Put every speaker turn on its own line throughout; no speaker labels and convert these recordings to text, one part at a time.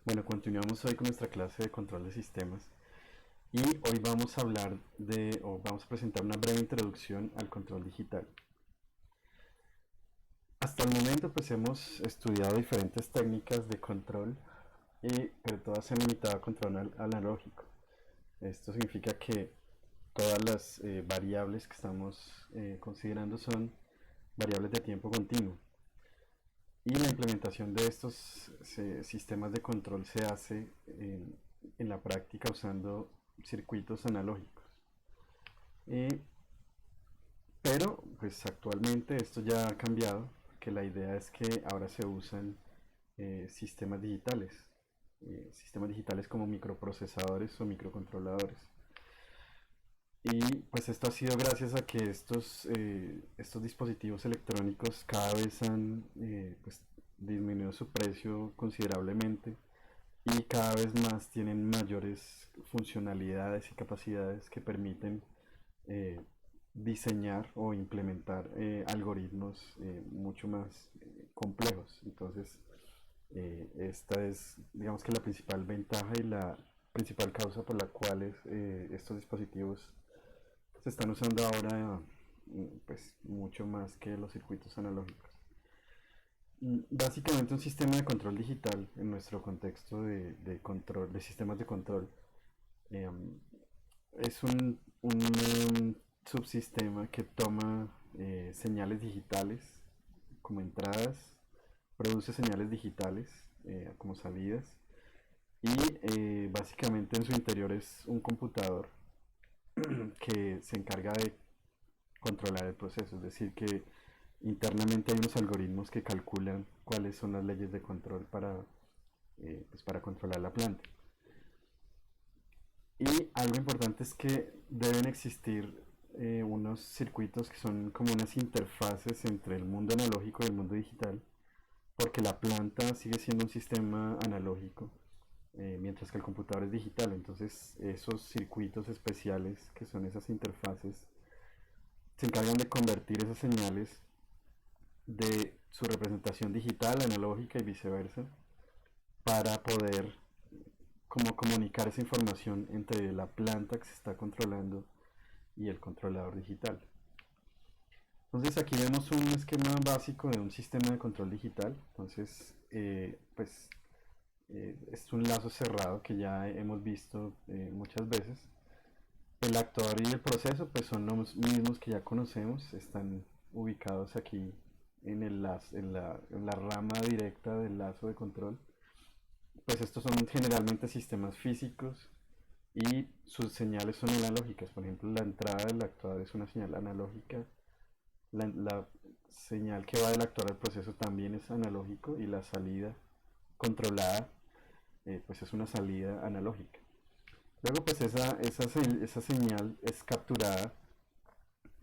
Bueno, continuamos hoy con nuestra clase de control de sistemas y hoy vamos a hablar o vamos a presentar una breve introducción al control digital. Hasta el momento pues hemos estudiado diferentes técnicas de control, pero todas se han limitado a control analógico. Esto significa que todas las variables que estamos considerando son variables de tiempo continuo. Y la implementación de estos sistemas de control se hace en la práctica usando circuitos analógicos. Eh, pero pues actualmente esto ya ha cambiado, que la idea es que ahora se usan sistemas digitales como microprocesadores o microcontroladores. Y pues esto ha sido gracias a que estos dispositivos electrónicos cada vez han pues, disminuido su precio considerablemente y cada vez más tienen mayores funcionalidades y capacidades que permiten eh, diseñar o implementar algoritmos mucho más complejos. Entonces, esta es, digamos que la principal ventaja y la principal causa por la cual estos dispositivos se están usando ahora pues mucho más que los circuitos analógicos. Básicamente un sistema de control digital en nuestro contexto de control, de sistemas de control, eh, es un subsistema que toma señales digitales como entradas, produce señales digitales como salidas y básicamente en su interior es un computador que se encarga de controlar el proceso, es decir, que internamente hay unos algoritmos que calculan cuáles son las leyes de control pues para controlar la planta. Y algo importante es que deben existir unos circuitos que son como unas interfaces entre el mundo analógico y el mundo digital, porque la planta sigue siendo un sistema analógico, mientras que el computador es digital. Entonces esos circuitos especiales, que son esas interfaces, se encargan de convertir esas señales de su representación digital, analógica y viceversa, para poder como comunicar esa información entre la planta que se está controlando y el controlador digital. Entonces aquí vemos un esquema básico de un sistema de control digital. Entonces, pues es un lazo cerrado que ya hemos visto muchas veces. El actuador y el proceso pues son los mismos que ya conocemos, están ubicados aquí en la rama directa del lazo de control. Pues estos son generalmente sistemas físicos y sus señales son analógicas. Por ejemplo, la entrada del actuador es una señal analógica, la señal que va del actuador al proceso también es analógico y la salida controlada pues es una salida analógica. Luego pues esa señal es capturada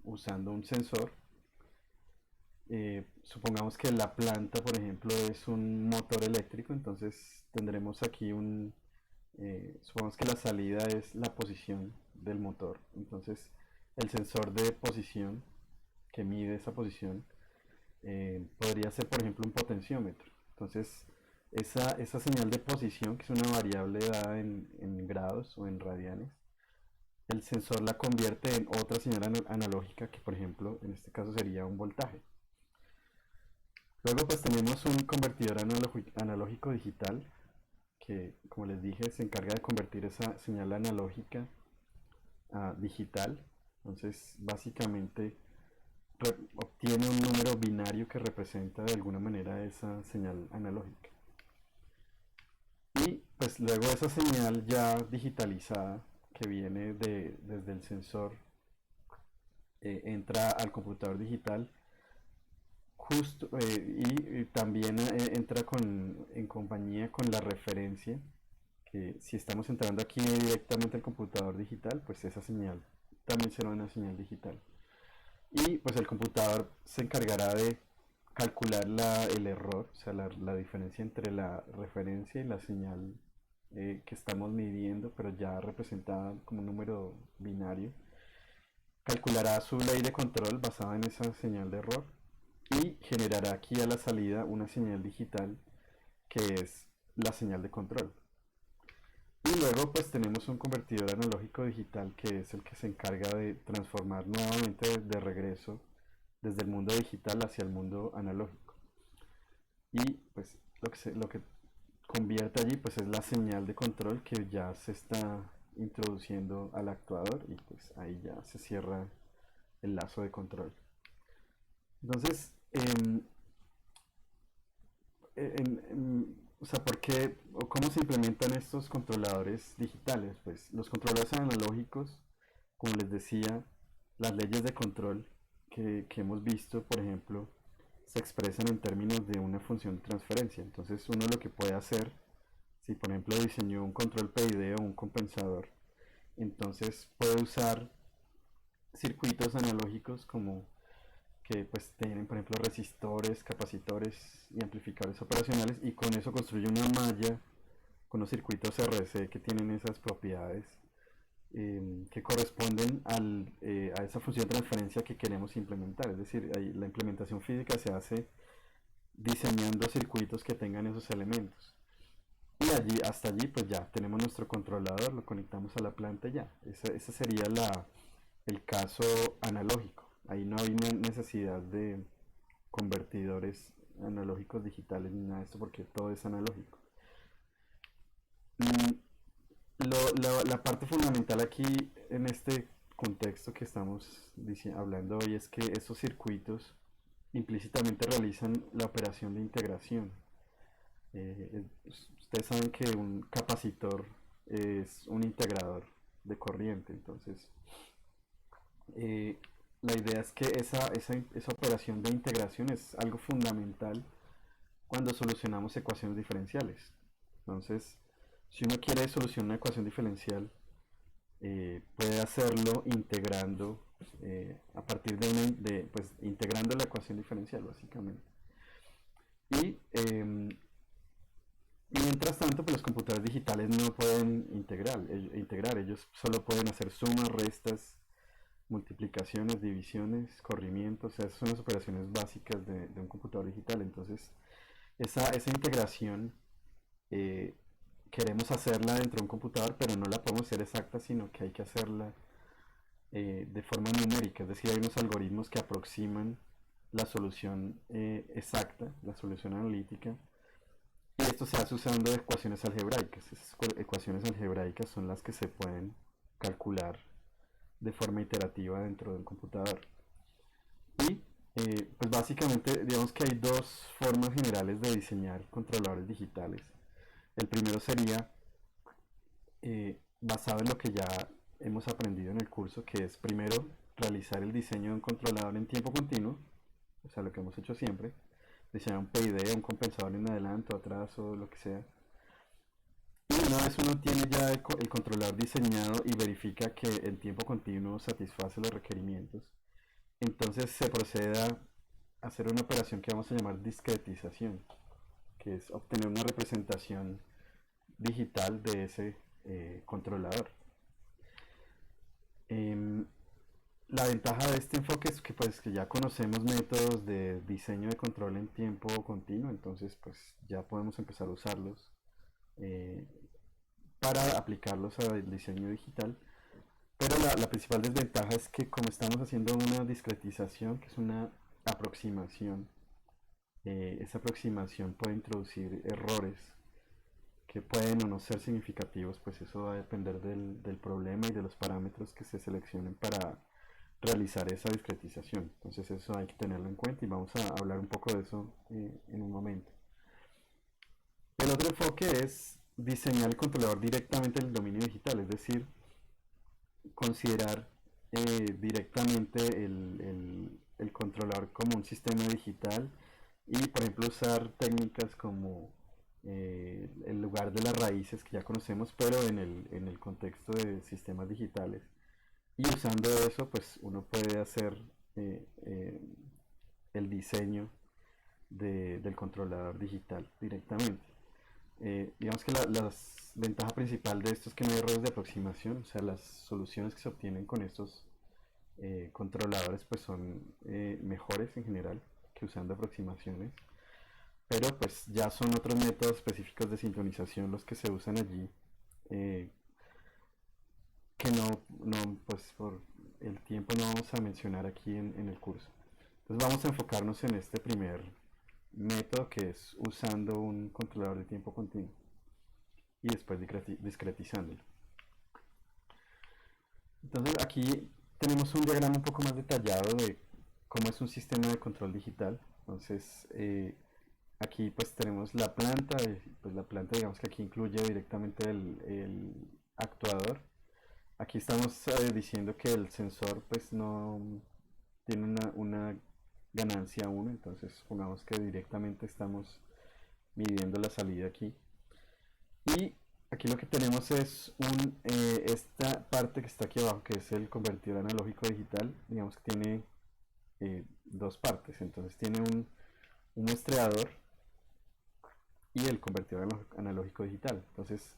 usando un sensor. Supongamos que la planta, por ejemplo, es un motor eléctrico, entonces tendremos aquí supongamos que la salida es la posición del motor. Entonces el sensor de posición que mide esa posición podría ser, por ejemplo, un potenciómetro. Entonces esa señal de posición, que es una variable dada en grados o en radianes, el sensor la convierte en otra señal analógica que, por ejemplo, en este caso sería un voltaje. Luego pues tenemos un convertidor analógico digital que, como les dije, se encarga de convertir esa señal analógica a digital. Entonces básicamente obtiene un número binario que representa de alguna manera esa señal analógica. Y pues luego esa señal ya digitalizada que viene desde el sensor entra al computador digital justo y también entra en compañía con la referencia, que si estamos entrando aquí directamente al computador digital, pues esa señal también será una señal digital. Y pues el computador se encargará de calcular el error, o sea, la diferencia entre la referencia y la señal que estamos midiendo, pero ya representada como un número binario. Calculará su ley de control basada en esa señal de error y generará aquí a la salida una señal digital que es la señal de control. Y luego pues tenemos un convertidor analógico digital que es el que se encarga de transformar nuevamente de regreso desde el mundo digital hacia el mundo analógico. Y pues lo que convierte allí pues es la señal de control que ya se está introduciendo al actuador y pues ahí ya se cierra el lazo de control. Entonces, o sea, ¿por qué o cómo se implementan estos controladores digitales? Pues los controladores analógicos, como les decía, las leyes de control que hemos visto, por ejemplo, se expresan en términos de una función de transferencia. Entonces uno lo que puede hacer, si por ejemplo diseñó un control PID o un compensador, entonces puede usar circuitos analógicos como que pues tienen por ejemplo resistores, capacitores y amplificadores operacionales y con eso construye una malla con los circuitos RC que tienen esas propiedades que corresponden a esa función de transferencia que queremos implementar. Es decir, ahí la implementación física se hace diseñando circuitos que tengan esos elementos. Y allí, hasta allí, pues ya tenemos nuestro controlador, lo conectamos a la planta y ya. Ese sería el caso analógico. Ahí no hay necesidad de convertidores analógicos digitales ni nada de esto porque todo es analógico. Mm, la parte fundamental aquí en este contexto que estamos hablando hoy es que esos circuitos implícitamente realizan la operación de integración. Ustedes saben que un capacitor es un integrador de corriente, entonces eh, la idea es que esa operación de integración es algo fundamental cuando solucionamos ecuaciones diferenciales. Entonces, si uno quiere solucionar una ecuación diferencial, puede hacerlo integrando a partir pues, integrando la ecuación diferencial básicamente. Y mientras tanto, pues los computadores digitales no pueden integrar, ellos solo pueden hacer sumas, restas, multiplicaciones, divisiones, corrimientos, o sea, esas son las operaciones básicas de un computador digital. Entonces, esa integración eh, queremos hacerla dentro de un computador, pero no la podemos hacer exacta, sino que hay que hacerla de forma numérica, es decir, hay unos algoritmos que aproximan la solución exacta, la solución analítica, y esto se hace usando ecuaciones algebraicas. Esas ecuaciones algebraicas son las que se pueden calcular de forma iterativa dentro del computador. Y pues básicamente digamos que hay dos formas generales de diseñar controladores digitales. El primero sería basado en lo que ya hemos aprendido en el curso, que es primero realizar el diseño de un controlador en tiempo continuo, o sea, lo que hemos hecho siempre, diseñar un PID, un compensador en adelanto, atrás o lo que sea. Y una vez uno tiene ya el controlador diseñado y verifica que en tiempo continuo satisface los requerimientos, entonces se procede a hacer una operación que vamos a llamar discretización, que es obtener una representación digital de ese controlador. Em, la ventaja de este enfoque es que pues que ya conocemos métodos de diseño de control en tiempo continuo, entonces pues ya podemos empezar a usarlos eh, para aplicarlos al diseño digital. Pero la principal desventaja es que como estamos haciendo una discretización, que es una aproximación, esa aproximación puede introducir errores que pueden o no ser significativos, pues eso va a depender del problema y de los parámetros que se seleccionen para realizar esa discretización. Entonces eso hay que tenerlo en cuenta y vamos a hablar un poco de eso en un momento. El otro enfoque es diseñar el controlador directamente en el dominio digital, es decir, considerar directamente el controlador como un sistema digital y por ejemplo usar técnicas como el lugar de las raíces que ya conocemos pero en el contexto de sistemas digitales y usando eso pues uno puede hacer eh, eh, el diseño del controlador digital directamente. Digamos que la ventaja principal de esto es que no hay errores de aproximación, o sea, las soluciones que se obtienen con estos controladores pues son mejores en general que usando aproximaciones. pero pues ya son otros métodos específicos de sincronización los que se usan allí, eh, que no, pues por el tiempo no vamos a mencionar aquí en el curso. Entonces vamos a enfocarnos en este primer método, que es usando un controlador de tiempo continuo y después discretizándolo. Entonces aquí tenemos un diagrama un poco más detallado de cómo es un sistema de control digital. Entonces aquí pues tenemos la planta, pues la planta digamos que aquí incluye directamente el actuador. Aquí estamos diciendo que el sensor pues no tiene una ganancia 1, entonces supongamos que directamente estamos midiendo la salida aquí. Y aquí lo que tenemos es esta parte que está aquí abajo, que es el convertidor analógico digital. Digamos que tiene dos partes, entonces tiene un muestreador y el convertidor analógico digital. Entonces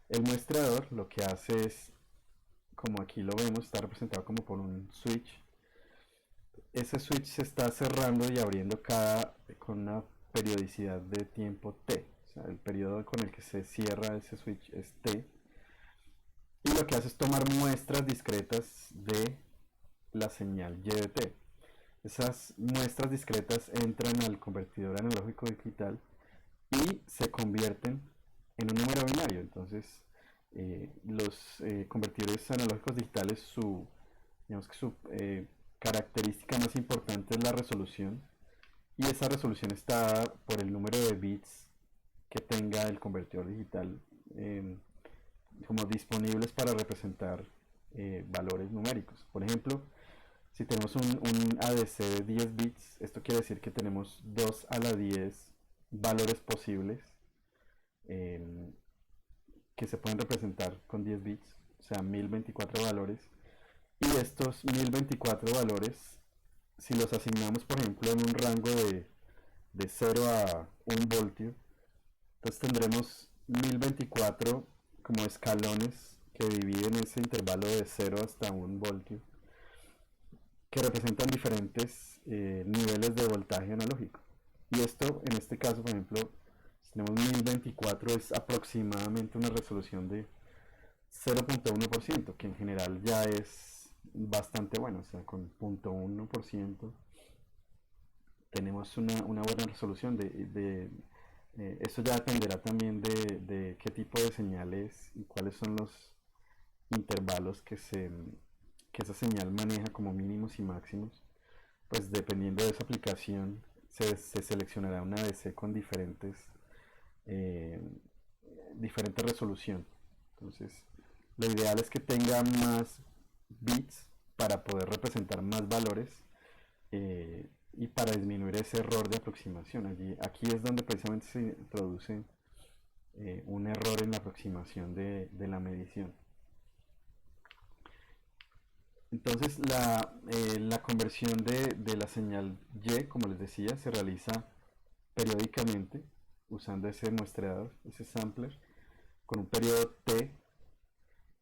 el muestreador lo que hace es, como aquí lo vemos, está representado como por un switch. Ese switch se está cerrando y abriendo con una periodicidad de tiempo t. O sea, el periodo con el que se cierra ese switch es t. Y lo que hace es tomar muestras discretas de la señal y de t. Esas muestras discretas entran al convertidor analógico digital y se convierten en un número binario. Entonces, los convertidores analógicos digitales, digamos que su característica más importante es la resolución, y esa resolución está dada por el número de bits que tenga el convertidor digital como disponibles para representar valores numéricos. Por ejemplo, si tenemos un ADC de 10 bits, esto quiere decir que tenemos 2 a la 10 valores posibles eh, que se pueden representar con 10 bits, o sea, 1024 valores. Y estos 1024 valores, si los asignamos, por ejemplo, en un rango de 0 a 1 voltio, entonces tendremos 1024 como escalones que dividen ese intervalo de 0 hasta 1 voltio, que representan diferentes niveles de voltaje analógico. Y esto, en este caso, por ejemplo, si tenemos 1024, es aproximadamente una resolución de 0.1%, que en general ya es bastante bueno. O sea, con 0.1% tenemos una buena resolución eso ya dependerá también de qué tipo de señales y cuáles son los intervalos que esa señal maneja como mínimos y máximos. Pues dependiendo de esa aplicación se seleccionará una DC con eh, diferente resolución. Entonces, lo ideal es que tenga más bits para poder representar más valores y para disminuir ese error de aproximación. Aquí es donde precisamente se introduce un error en la aproximación de la medición. Entonces la conversión de la señal Y, como les decía, se realiza periódicamente usando ese muestreador, ese sampler, con un periodo T,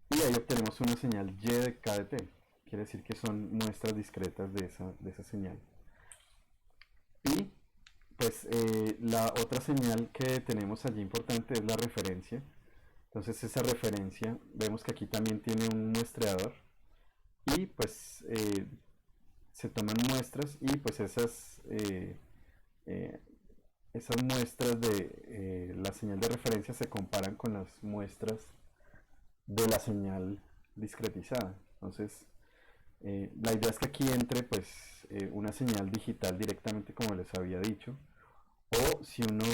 y ahí obtenemos una señal Y de K de T. Quiere decir que son muestras discretas de esa señal. Y pues la otra señal que tenemos allí importante es la referencia. Entonces esa referencia, vemos que aquí también tiene un muestreador y pues se toman muestras y pues eh, esas muestras de la señal de referencia se comparan con las muestras de la señal discretizada. Entonces la idea es que aquí entre pues una señal digital directamente, como les había dicho, o si uno,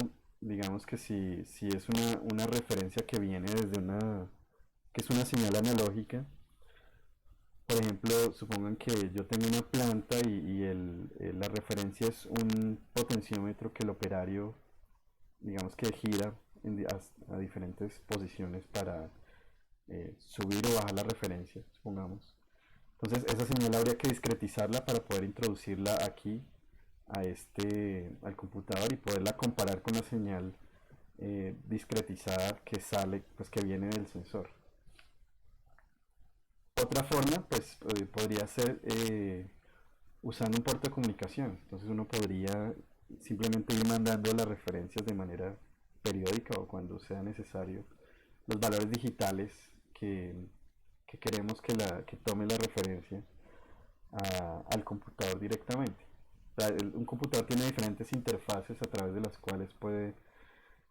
digamos que si es una referencia que viene desde que es una señal analógica. Por ejemplo, supongan que yo tengo una planta y la referencia es un potenciómetro que el operario, digamos que gira a diferentes posiciones para subir o bajar la referencia, supongamos. Entonces esa señal habría que discretizarla para poder introducirla aquí al computador y poderla comparar con la señal discretizada que sale, pues que viene del sensor. Otra forma, pues podría ser usando un puerto de comunicación. Entonces uno podría simplemente ir mandando las referencias de manera periódica o cuando sea necesario los valores digitales que, que queremos que tome la referencia al computador directamente. O sea, un computador tiene diferentes interfaces a través de las cuales puede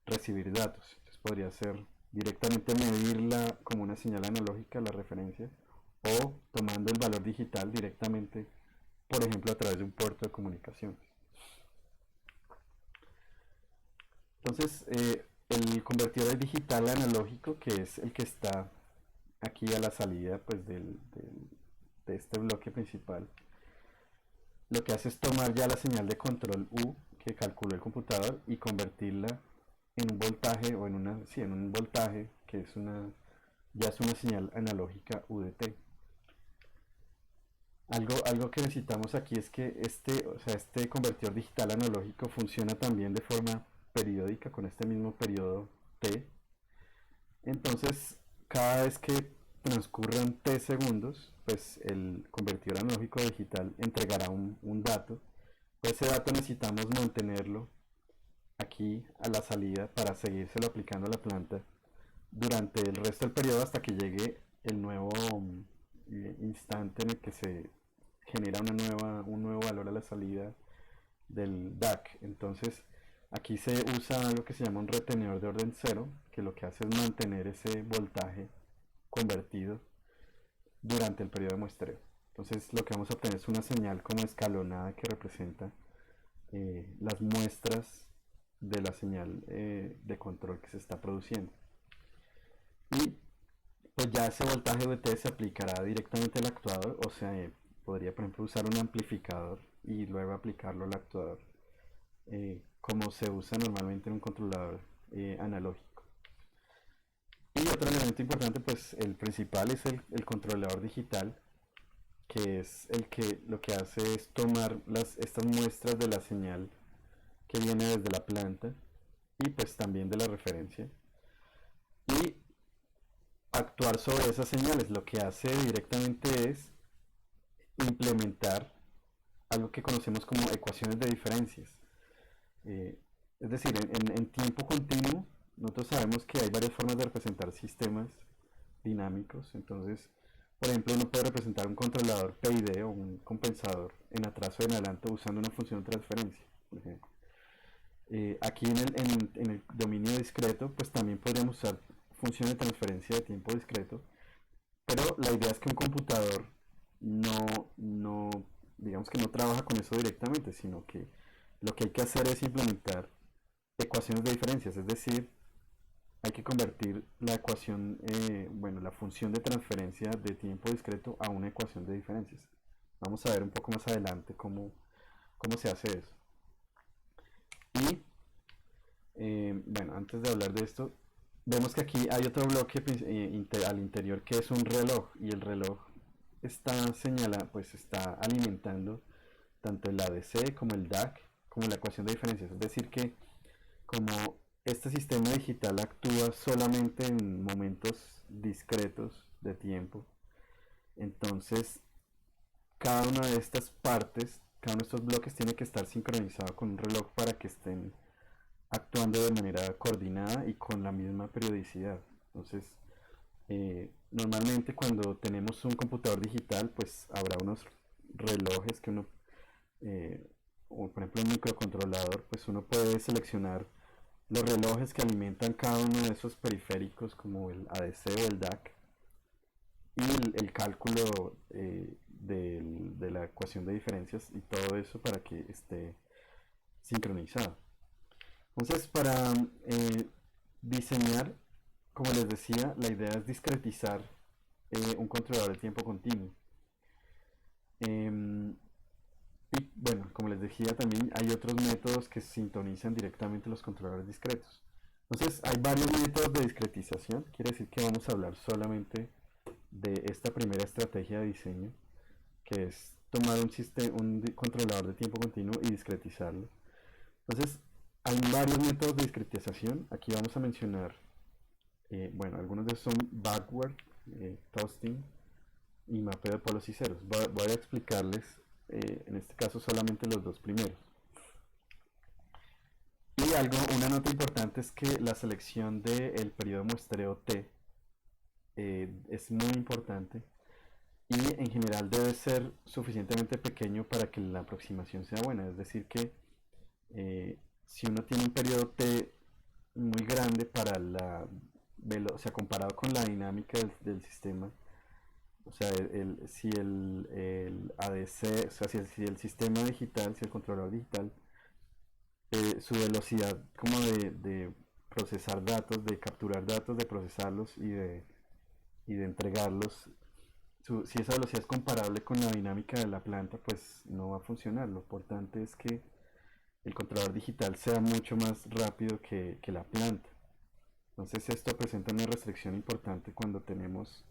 recibir datos. Entonces podría ser directamente medirla como una señal analógica, la referencia, o tomando el valor digital directamente, por ejemplo, a través de un puerto de comunicación. Entonces, el convertidor digital analógico, que es el que está aquí a la salida pues, de este bloque principal, lo que hace es tomar ya la señal de control U que calculó el computador y convertirla en un voltaje o en una, sí, en un voltaje que es ya es una señal analógica UDT. Algo que necesitamos aquí es que este convertidor digital analógico funciona también de forma periódica con este mismo periodo T. Entonces, cada vez que transcurran T segundos, pues el convertidor analógico digital entregará un dato. Pues ese dato necesitamos mantenerlo aquí a la salida para seguírselo aplicando a la planta durante el resto del periodo hasta que llegue el nuevo instante en el que se genera un nuevo valor a la salida del DAC. Entonces aquí se usa algo que se llama un retenedor de orden cero, que lo que hace es mantener ese voltaje convertido durante el periodo de muestreo. Entonces lo que vamos a obtener es una señal como escalonada que representa las muestras de la señal de control que se está produciendo. Y pues ya ese voltaje VT se aplicará directamente al actuador, o sea, podría por ejemplo usar un amplificador y luego aplicarlo al actuador, como se usa normalmente en un controlador analógico. Y otro elemento importante, pues el principal es el controlador digital, que es el que lo que hace es tomar estas muestras de la señal que viene desde la planta y pues también de la referencia y actuar sobre esas señales. Lo que hace directamente es implementar algo que conocemos como ecuaciones de diferencias. Eh, es decir, en tiempo continuo, nosotros sabemos que hay varias formas de representar sistemas dinámicos. Entonces, por ejemplo, uno puede representar un controlador PID o un compensador en atraso y en adelanto usando una función de transferencia, por ejemplo. Aquí en el dominio discreto, pues también podríamos usar funciones de transferencia de tiempo discreto, pero la idea es que un computador no, digamos que no trabaja con eso directamente, sino que lo que hay que hacer es implementar ecuaciones de diferencias, es decir, hay que convertir la ecuación, bueno, la función de transferencia de tiempo discreto a una ecuación de diferencias. Vamos a ver un poco más adelante cómo se hace eso. Y bueno, antes de hablar de esto, vemos que aquí hay otro bloque al interior que es un reloj y el reloj está señalado, pues está alimentando tanto el ADC como el DAC como la ecuación de diferencias. Es decir que como este sistema digital actúa solamente en momentos discretos de tiempo, entonces cada una de estas partes, cada uno de estos bloques tiene que estar sincronizado con un reloj para que estén actuando de manera coordinada y con la misma periodicidad. Entonces, normalmente cuando tenemos un computador digital, pues habrá unos relojes que uno, eh, o por ejemplo un microcontrolador, pues uno puede seleccionar los relojes que alimentan cada uno de esos periféricos como el ADC o el DAC y el cálculo de la ecuación de diferencias y todo eso para que esté sincronizado. Entonces, para diseñar, como les decía, la idea es discretizar un controlador de tiempo continuo. Y bueno, como les decía, también hay otros métodos que sintonizan directamente los controladores discretos. Entonces, hay varios métodos de discretización. Quiere decir que vamos a hablar solamente de esta primera estrategia de diseño, que es tomar un controlador de tiempo continuo y discretizarlo. Entonces, hay varios métodos de discretización. Aquí vamos a mencionar, bueno, algunos de esos son backward, toasting y mapeo de polos y ceros. Voy a explicarles en este caso solamente los dos primeros. Y algo, una nota importante es que la selección del periodo muestreo T es muy importante y en general debe ser suficientemente pequeño para que la aproximación sea buena. Es decir, que si uno tiene un periodo T muy grande para o sea, comparado con la dinámica del sistema, o sea, si el ADC, o sea, si el sistema digital, si el controlador digital, su velocidad como de procesar datos, de capturar datos, de procesarlos y de entregarlos, si esa velocidad es comparable con la dinámica de la planta, pues no va a funcionar. Lo importante es que el controlador digital sea mucho más rápido que la planta. Entonces esto presenta una restricción importante cuando tenemos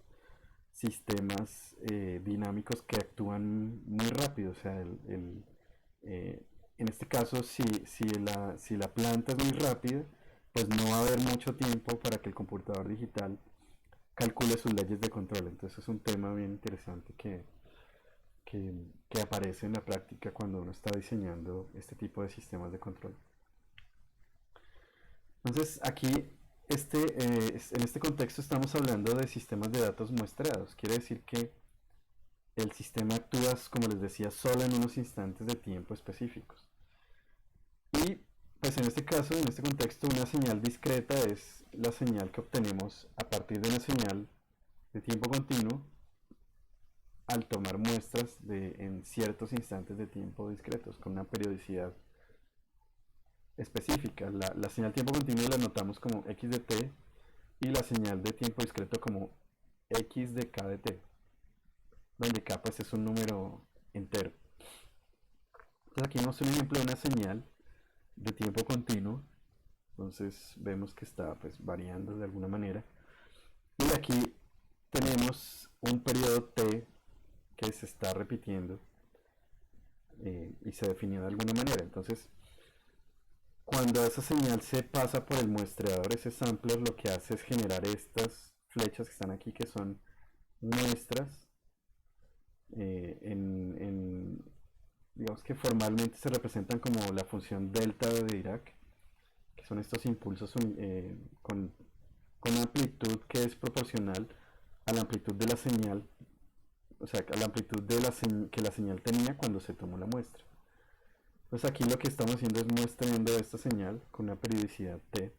sistemas dinámicos que actúan muy rápido. O sea, eh, en este caso, si la planta es muy rápida, pues no va a haber mucho tiempo para que el computador digital calcule sus leyes de control. Entonces es un tema bien interesante que aparece en la práctica cuando uno está diseñando este tipo de sistemas de control. Entonces aquí en este contexto estamos hablando de sistemas de datos muestreados. Quiere decir que el sistema actúa, como les decía, solo en unos instantes de tiempo específicos. Y pues en este caso, en este contexto, una señal discreta es la señal que obtenemos a partir de una señal de tiempo continuo al tomar muestras en ciertos instantes de tiempo discretos con una periodicidad específica. La señal tiempo continuo la notamos como x de t y la señal de tiempo discreto como x de k de t, donde k pues es un número entero. Entonces aquí vemos un ejemplo de una señal de tiempo continuo. Entonces vemos que está pues variando de alguna manera. Y aquí tenemos un periodo t que se está repitiendo y se definió de alguna manera. Entonces cuando esa señal se pasa por el muestreador, ese sampler lo que hace es generar estas flechas que están aquí, que son muestras, digamos que formalmente se representan como la función delta de Dirac, que son estos impulsos con amplitud que es proporcional a la amplitud de la señal, o sea, a la amplitud que la señal tenía cuando se tomó la muestra. Pues aquí lo que estamos haciendo es muestreando esta señal con una periodicidad t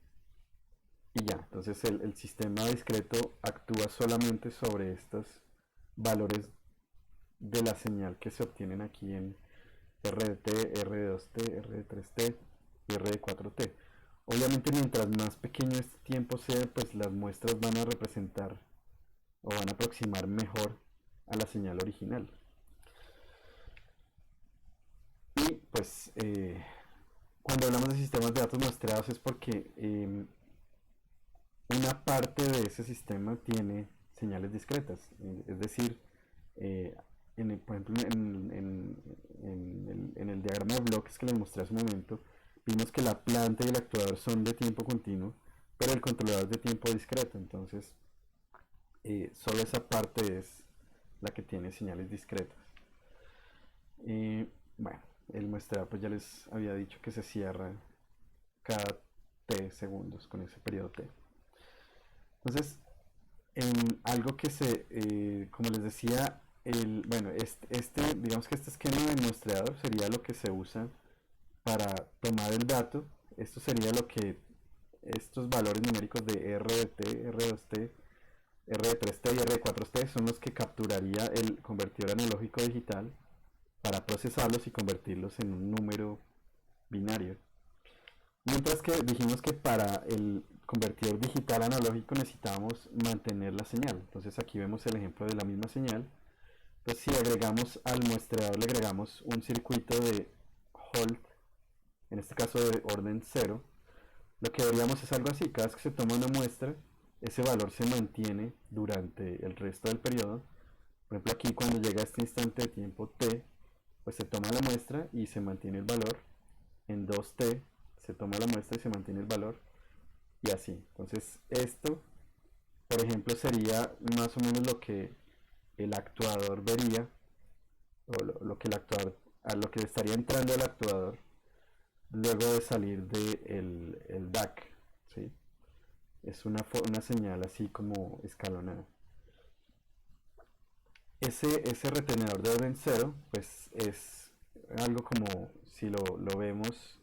y ya. Entonces el sistema discreto actúa solamente sobre estos valores de la señal que se obtienen aquí en R de t, R de 2t, R de 3t y R de 4t. Obviamente mientras más pequeño este tiempo sea, pues las muestras van a representar o van a aproximar mejor a la señal original. Y pues cuando hablamos de sistemas de datos muestreados es porque una parte de ese sistema tiene señales discretas. Es decir, por ejemplo, en el diagrama de bloques que les mostré hace un momento, vimos que la planta y el actuador son de tiempo continuo, pero el controlador es de tiempo discreto. Entonces, solo esa parte es la que tiene señales discretas. Bueno, el muestreo pues ya les había dicho que se cierra cada t segundos con ese periodo t. Entonces, algo que como les decía, bueno, digamos que este esquema de muestreador sería lo que se usa para tomar el dato. Esto sería lo que estos valores numéricos de R de t, R de 2t, R de 3t y R de 4t son los que capturaría el convertidor analógico digital para procesarlos y convertirlos en un número binario. Mientras que dijimos que para el convertidor digital analógico necesitábamos mantener la señal. Entonces aquí vemos el ejemplo de la misma señal. Entonces si agregamos al muestreador, le agregamos un circuito de hold, en este caso de orden 0, lo que veríamos es algo así. Cada vez que se toma una muestra, ese valor se mantiene durante el resto del periodo. Por ejemplo, aquí cuando llega a este instante de tiempo t, pues se toma la muestra y se mantiene el valor. En 2t se toma la muestra y se mantiene el valor. Y así. Entonces esto, por ejemplo, sería más o menos lo que el actuador vería, o lo que el actuador, a lo que estaría entrando el actuador luego de salir de el DAC, ¿sí? Es una señal así como escalonada. Ese retenedor de orden cero, pues es algo como, si lo vemos,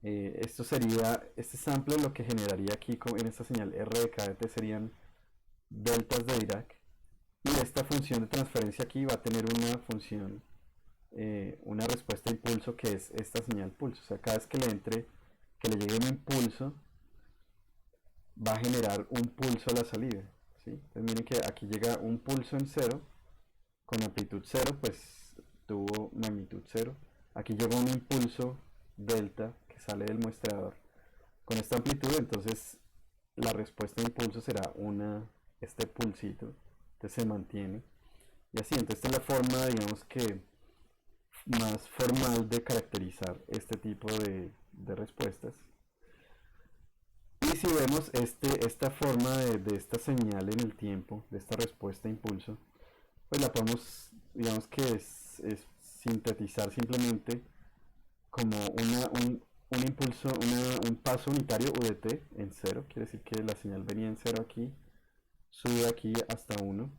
esto sería, este sample lo que generaría aquí en esta señal R de KT serían deltas de Dirac, y esta función de transferencia aquí va a tener una función, una respuesta de impulso que es esta señal pulso. O sea, cada vez que le entre, que le llegue un impulso, va a generar un pulso a la salida, ¿sí? Entonces miren que aquí llega un pulso en cero, con amplitud cero, pues tuvo magnitud cero. Aquí llega un impulso delta que sale del muestrador con esta amplitud, entonces la respuesta de impulso será este pulsito, entonces se mantiene. Y así, entonces esta es la forma, digamos que más formal de caracterizar este tipo de respuestas. Y si vemos esta forma de esta señal en el tiempo, de esta respuesta a impulso, pues la podemos, digamos que es sintetizar simplemente como un impulso, un paso unitario UDT en cero, quiere decir que la señal venía en cero aquí, sube aquí hasta 1,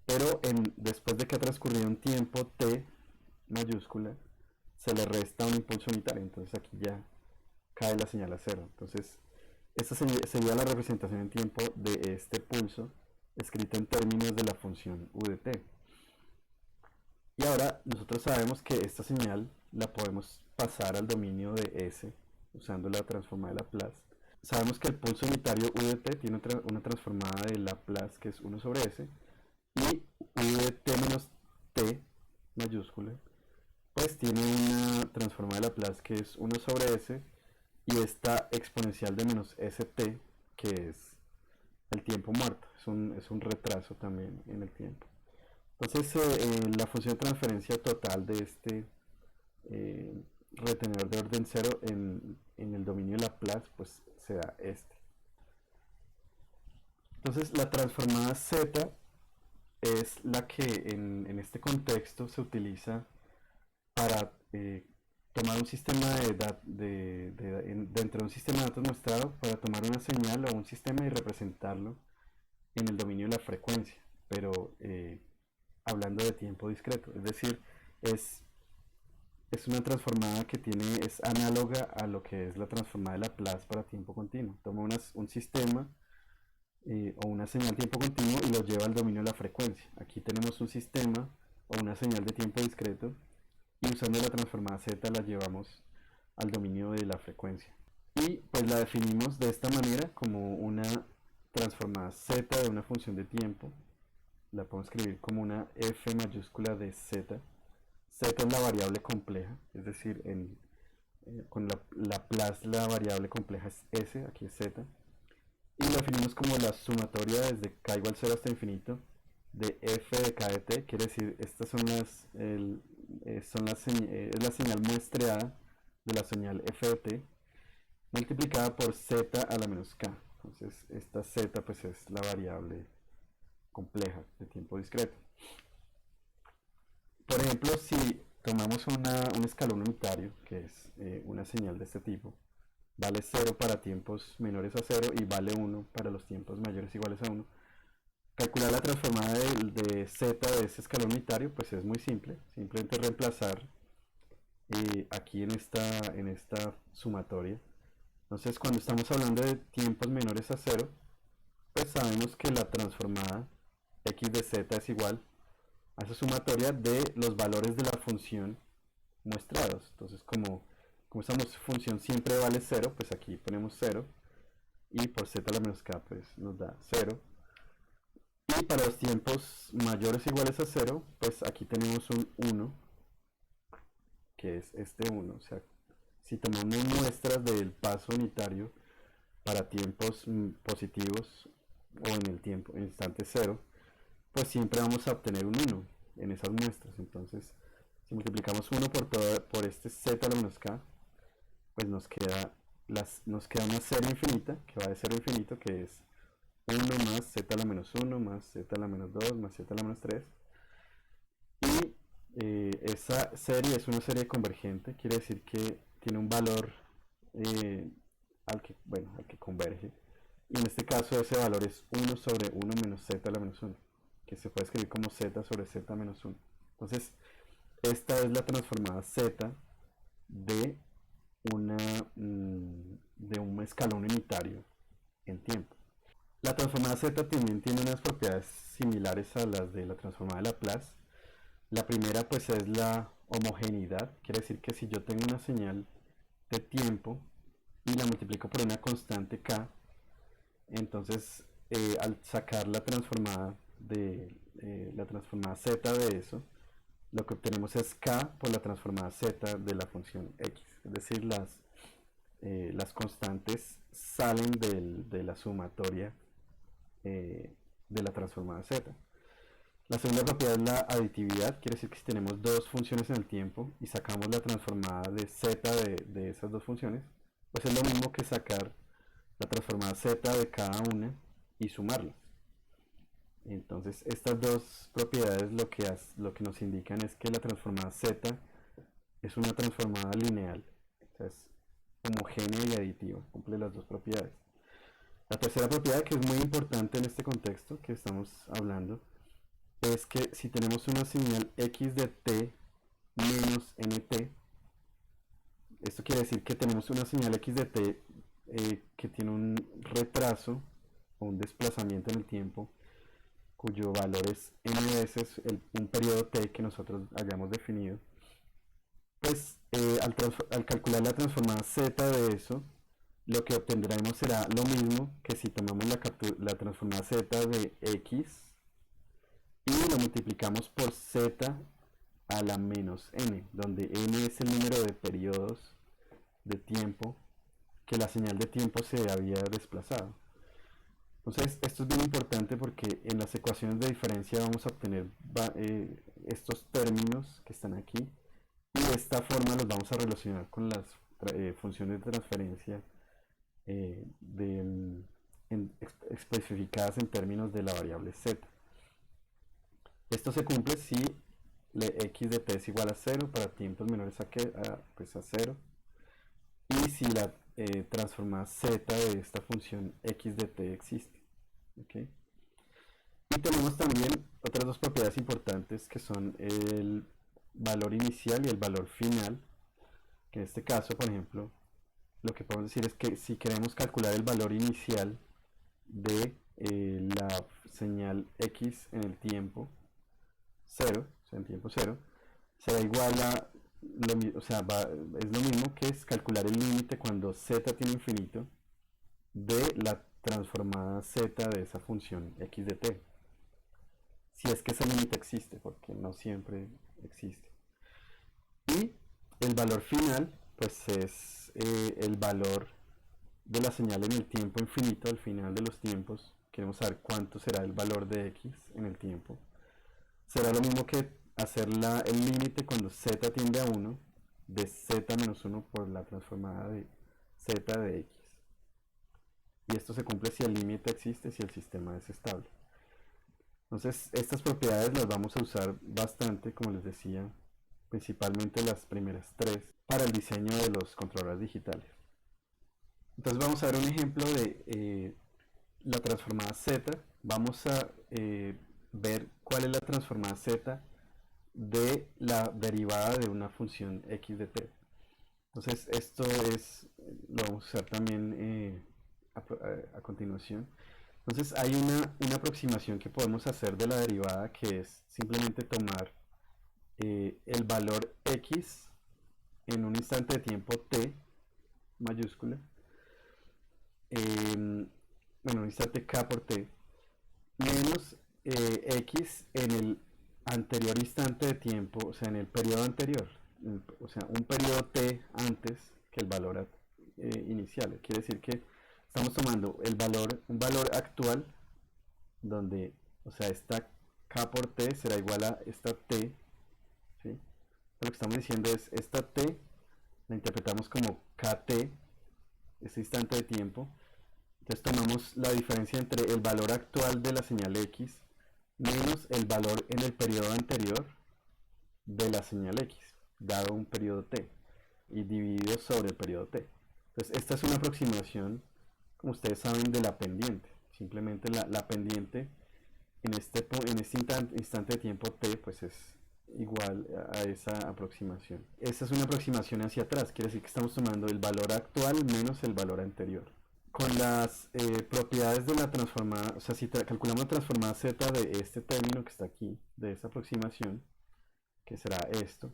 pero después de que ha transcurrido un tiempo t mayúscula, se le resta un impulso unitario, entonces aquí ya cae la señal a cero. Entonces esta sería la representación en tiempo de este pulso escrita en términos de la función UDT. Y ahora nosotros sabemos que esta señal la podemos pasar al dominio de S usando la transformada de Laplace. Sabemos que el pulso unitario UDT tiene una transformada de Laplace que es 1 sobre S, y UDT menos T mayúscula pues tiene una transformada de Laplace que es 1 sobre S, y esta exponencial de menos st que es el tiempo muerto, es un retraso también en el tiempo. Entonces la función de transferencia total de este retenedor de orden cero en el dominio de Laplace pues será este. Entonces la transformada z es la que en este contexto se utiliza para tomar un sistema dentro de un sistema de datos mostrado, para tomar una señal o un sistema y representarlo en el dominio de la frecuencia, pero hablando de tiempo discreto, es decir, es, es una transformada que es análoga a lo que es la transformada de Laplace para tiempo continuo. Toma un sistema o una señal de tiempo continuo y lo lleva al dominio de la frecuencia. Aquí tenemos un sistema o una señal de tiempo discreto, y usando la transformada z la llevamos al dominio de la frecuencia. Y pues la definimos de esta manera como una transformada z de una función de tiempo. La podemos escribir como una f mayúscula de z. Z es la variable compleja, es decir, con Laplace la variable compleja es s, aquí es z. Y lo definimos como la sumatoria desde k igual 0 hasta infinito de f de k de t, quiere decir, estas son es la señal muestreada de la señal f de t multiplicada por z a la menos k. Entonces esta z pues es la variable compleja de tiempo discreto. Por ejemplo, si tomamos un escalón unitario, que es una señal de este tipo, vale 0 para tiempos menores a 0 y vale 1 para los tiempos mayores o iguales a 1. Calcular la transformada de z de ese escalón unitario pues es muy simple, simplemente reemplazar aquí en esta sumatoria. Entonces cuando estamos hablando de tiempos menores a 0, pues sabemos que la transformada x de z es igual a esa sumatoria de los valores de la función muestrados. Entonces como esa función siempre vale 0, pues aquí ponemos 0, y por z a la menos k pues nos da 0. Y para los tiempos mayores o iguales a 0, pues aquí tenemos un 1, que es este 1. O sea, si tomamos muestras del paso unitario para tiempos positivos o en el tiempo, en instante 0, pues siempre vamos a obtener un 1 en esas muestras. Entonces, si multiplicamos 1 por este z a la menos k, pues nos queda una serie infinita, que va de 0 a infinito, que es 1 más z a la menos 1 más z a la menos 2 más z a la menos 3. Y esa serie es una serie convergente, quiere decir que tiene un valor al que converge. Y en este caso ese valor es 1 sobre 1 menos z a la menos 1, que se puede escribir como z sobre z menos 1. Entonces, esta es la transformada z de, una, de un escalón unitario en tiempo. La transformada z también tiene unas propiedades similares a las de la transformada de Laplace. La primera pues es la homogeneidad, quiere decir que si yo tengo una señal de tiempo y la multiplico por una constante k, entonces al sacar la transformada z de eso, lo que obtenemos es k por la transformada z de la función x, es decir, las constantes salen de la sumatoria de la transformada z. La segunda propiedad es la aditividad, quiere decir que si tenemos dos funciones en el tiempo y sacamos la transformada de z de esas dos funciones, pues es lo mismo que sacar la transformada z de cada una y sumarlas. Entonces estas dos propiedades lo que nos indican es que la transformada z es una transformada lineal, o sea, es homogénea y aditiva, cumple las dos propiedades. La tercera propiedad, que es muy importante en este contexto que estamos hablando, es que si tenemos una señal x de t menos nt, esto quiere decir que tenemos una señal x de t que tiene un retraso o un desplazamiento en el tiempo cuyo valor es n veces un periodo t que nosotros hayamos definido, pues al calcular la transformada z de eso, lo que obtendremos será lo mismo que si tomamos la transformada z de x y lo multiplicamos por z a la menos n, donde n es el número de periodos de tiempo que la señal de tiempo se había desplazado. Entonces esto es bien importante porque en las ecuaciones de diferencia vamos a obtener estos términos que están aquí y de esta forma los vamos a relacionar con las funciones de transferencia especificadas en términos de la variable z. Esto se cumple si x de t es igual a 0 para tiempos menores a 0 y si la transformada z de esta función x de t existe. ¿Okay? Y tenemos también otras dos propiedades importantes que son el valor inicial y el valor final, que en este caso, por ejemplo, lo que podemos decir es que si queremos calcular el valor inicial de la señal x en el tiempo 0, o sea, en tiempo 0, será igual a, es lo mismo que es calcular el límite cuando z tiene infinito de la transformada z de esa función x de t. Si es que ese límite existe, porque no siempre existe. Y el valor final, pues es el valor de la señal en el tiempo infinito, al final de los tiempos. Queremos saber cuánto será el valor de x en el tiempo. Será lo mismo que hacer el límite cuando z tiende a 1 de z menos 1 por la transformada de z de x. Y esto se cumple si el límite existe, si el sistema es estable. Entonces estas propiedades las vamos a usar bastante, como les decía, principalmente las primeras tres, para el diseño de los controladores digitales. Entonces vamos a ver un ejemplo de la transformada z. Vamos a ver cuál es la transformada z de la derivada de una función x de t. Entonces esto lo vamos a usar también a continuación. Entonces hay una aproximación que podemos hacer de la derivada, que es simplemente tomar el valor x en un instante de tiempo t mayúscula, un instante k por t, menos x en el anterior instante de tiempo, o sea, en el periodo anterior, o sea, un periodo t antes que el valor inicial. Quiere decir que estamos tomando un valor actual, donde, o sea, esta k por t será igual a esta t, ¿sí? Lo que estamos diciendo es, esta t la interpretamos como kt, este instante de tiempo. Entonces tomamos la diferencia entre el valor actual de la señal x menos el valor en el periodo anterior de la señal x, dado un periodo t. y dividido sobre el periodo t. Entonces esta es una aproximación, como ustedes saben, de la pendiente. Simplemente la pendiente en este instante de tiempo t pues es igual a esa aproximación. Esta es una aproximación hacia atrás, quiere decir que estamos tomando el valor actual menos el valor anterior. Con las propiedades de la transformada, o sea, si calculamos la transformada z de este término que está aquí, de esta aproximación, que será esto,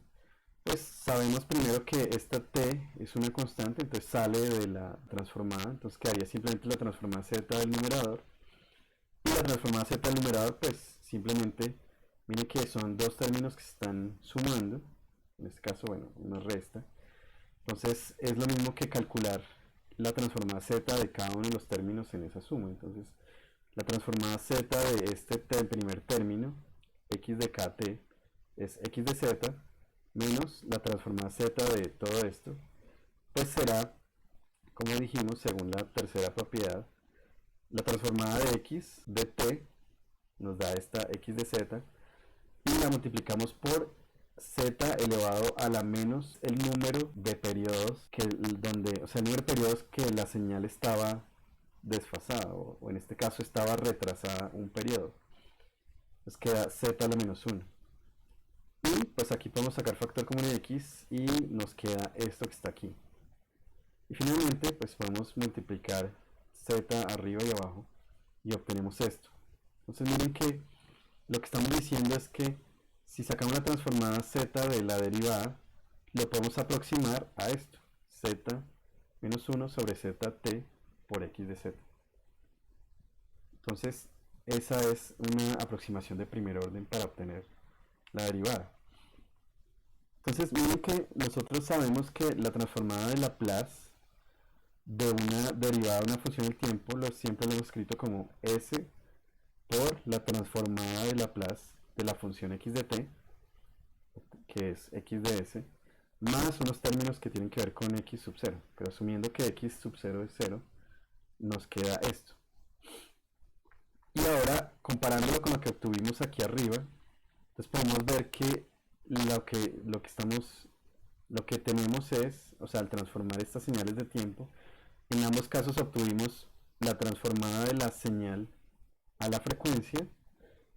pues sabemos primero que esta t es una constante, entonces sale de la transformada, entonces quedaría simplemente la transformada z del numerador, y la transformada z del numerador pues simplemente, miren que son dos términos que se están sumando, en este caso, bueno, una resta, entonces es lo mismo que calcular la transformada z de cada uno de los términos en esa suma, entonces la transformada z de este primer término, x de kt, es x de z, menos la transformada z de todo esto, pues será, como dijimos, según la tercera propiedad, la transformada de x de t nos da esta x de z y la multiplicamos por z elevado a la menos el número de periodos o sea, el número de periodos que la señal estaba desfasada o en este caso estaba retrasada un periodo. Entonces queda z a la menos 1. Y pues aquí podemos sacar factor común de x y nos queda esto que está aquí. Y finalmente pues podemos multiplicar z arriba y abajo y obtenemos esto. Entonces miren que lo que estamos diciendo es que si sacamos la transformada z de la derivada, lo podemos aproximar a esto, z menos 1 sobre zt por x de z. Entonces esa es una aproximación de primer orden para obtener la derivada. Entonces miren que nosotros sabemos que la transformada de Laplace de una derivada de una función del tiempo siempre lo hemos escrito como s por la transformada de Laplace de la función x de t, que es x de s, más unos términos que tienen que ver con x sub 0, pero asumiendo que x sub 0 es 0, nos queda esto. Y ahora, comparándolo con lo que obtuvimos aquí arriba, entonces podemos ver que lo que tenemos es, o sea, al transformar estas señales de tiempo, en ambos casos obtuvimos la transformada de la señal a la frecuencia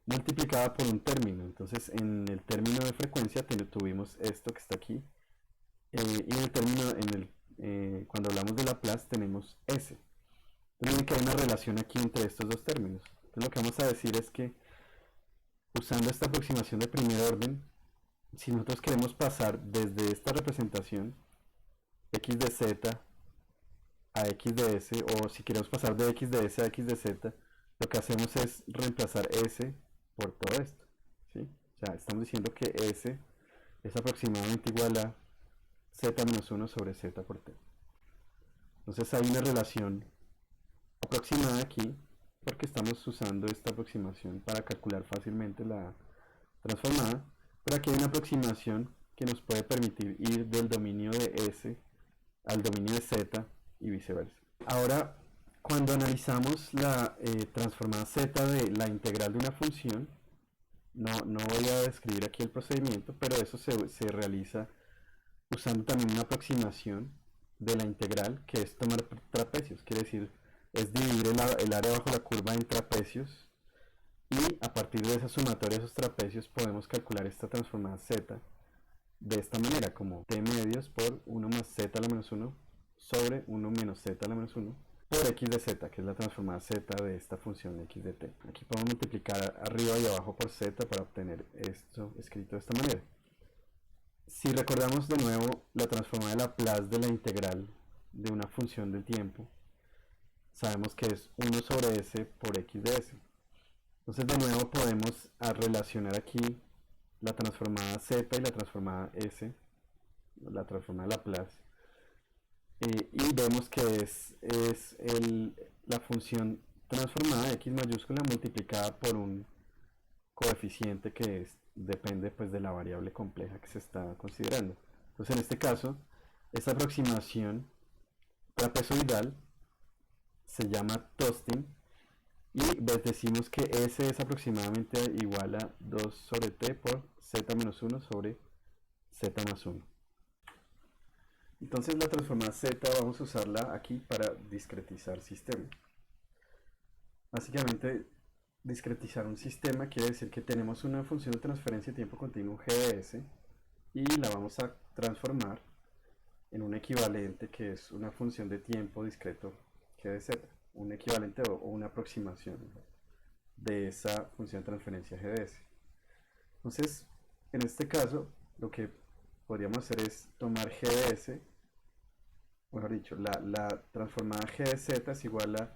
multiplicada por un término. Entonces en el término de frecuencia tuvimos esto que está aquí, y en el término, cuando hablamos de Laplace tenemos S. Entonces que hay una relación aquí entre estos dos términos. Entonces lo que vamos a decir es que usando esta aproximación de primer orden, si nosotros queremos pasar desde esta representación x de z a x de s, o si queremos pasar de x de s a x de z, lo que hacemos es reemplazar s por todo esto, ¿sí? O sea, estamos diciendo que s es aproximadamente igual a z menos 1 sobre z por t. Entonces hay una relación aproximada aquí, porque estamos usando esta aproximación para calcular fácilmente la transformada, pero aquí hay una aproximación que nos puede permitir ir del dominio de s al dominio de z y viceversa. Ahora, cuando analizamos la transformada z de la integral de una función, no voy a describir aquí el procedimiento, pero eso se realiza usando también una aproximación de la integral, que es tomar trapecios, quiere decir, es dividir el área bajo la curva en trapecios, y a partir de esa sumatoria de esos trapecios podemos calcular esta transformada z de esta manera, como t medios por 1 más z a la menos 1 sobre 1 menos z a la menos 1 por x de z, que es la transformada z de esta función x de t. Aquí podemos multiplicar arriba y abajo por z para obtener esto escrito de esta manera. Si recordamos de nuevo la transformada de Laplace de la integral de una función del tiempo, sabemos que es 1 sobre s por x de s. Entonces de nuevo podemos relacionar aquí la transformada z y la transformada s, la transformada de Laplace, y vemos que es la función transformada de x mayúscula multiplicada por un coeficiente que depende pues de la variable compleja que se está considerando. Entonces en este caso, esta aproximación trapezoidal se llama Tostin, y decimos que S es aproximadamente igual a 2 sobre t por z menos 1 sobre z más 1. Entonces la transformada z vamos a usarla aquí para discretizar sistemas. Básicamente, discretizar un sistema quiere decir que tenemos una función de transferencia de tiempo continuo GDS y la vamos a transformar en un equivalente que es una función de tiempo discreto GDZ, un equivalente o una aproximación de esa función de transferencia GDS. Entonces, en este caso, lo que podríamos hacer es tomar GDS, mejor dicho, la transformada GDZ es igual a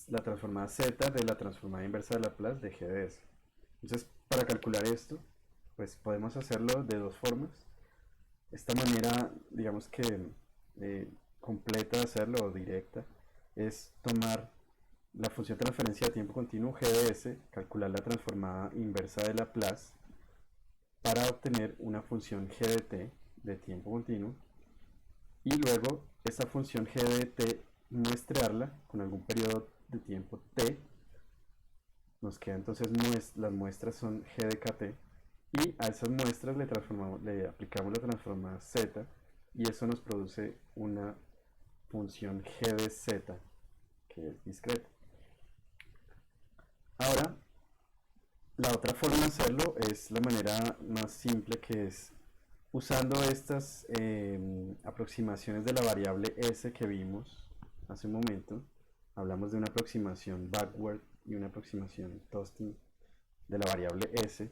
la transformada Z de la transformada inversa de Laplace de GDS. Entonces, para calcular esto, pues podemos hacerlo de dos formas. Esta manera, digamos que completa de hacerlo, o directa, es tomar la función de transferencia de tiempo continuo GDS, calcular la transformada inversa de Laplace para obtener una función g de t de tiempo continuo y luego esa función g de t muestrearla con algún periodo de tiempo t. Nos queda entonces las muestras son g de kt y a esas muestras le aplicamos la transformada z y eso nos produce una función g de z que es discreta. Ahora, la otra forma de hacerlo es la manera más simple, que es usando estas aproximaciones de la variable s que vimos hace un momento. Hablamos de una aproximación backward y una aproximación toasting de la variable s.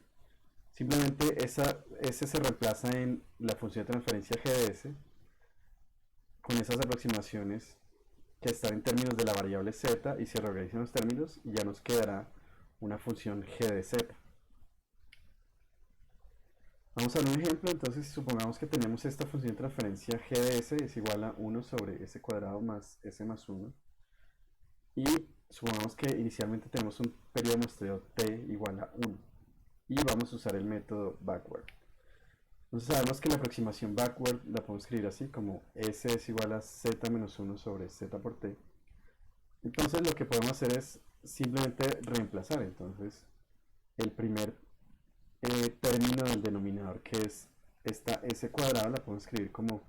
Simplemente esa s se reemplaza en la función de transferencia gds con esas aproximaciones que están en términos de la variable z y se reorganizan los términos y ya nos quedará una función g de z. Vamos a ver un ejemplo. Entonces supongamos que tenemos esta función de transferencia g de s es igual a 1 sobre s cuadrado más s más 1 y supongamos que inicialmente tenemos un periodo de muestreo t igual a 1 y vamos a usar el método backward. Entonces sabemos que la aproximación backward la podemos escribir así como s es igual a z menos 1 sobre z por t. Entonces lo que podemos hacer es simplemente reemplazar. Entonces el primer término del denominador, que es esta s cuadrada, la podemos escribir como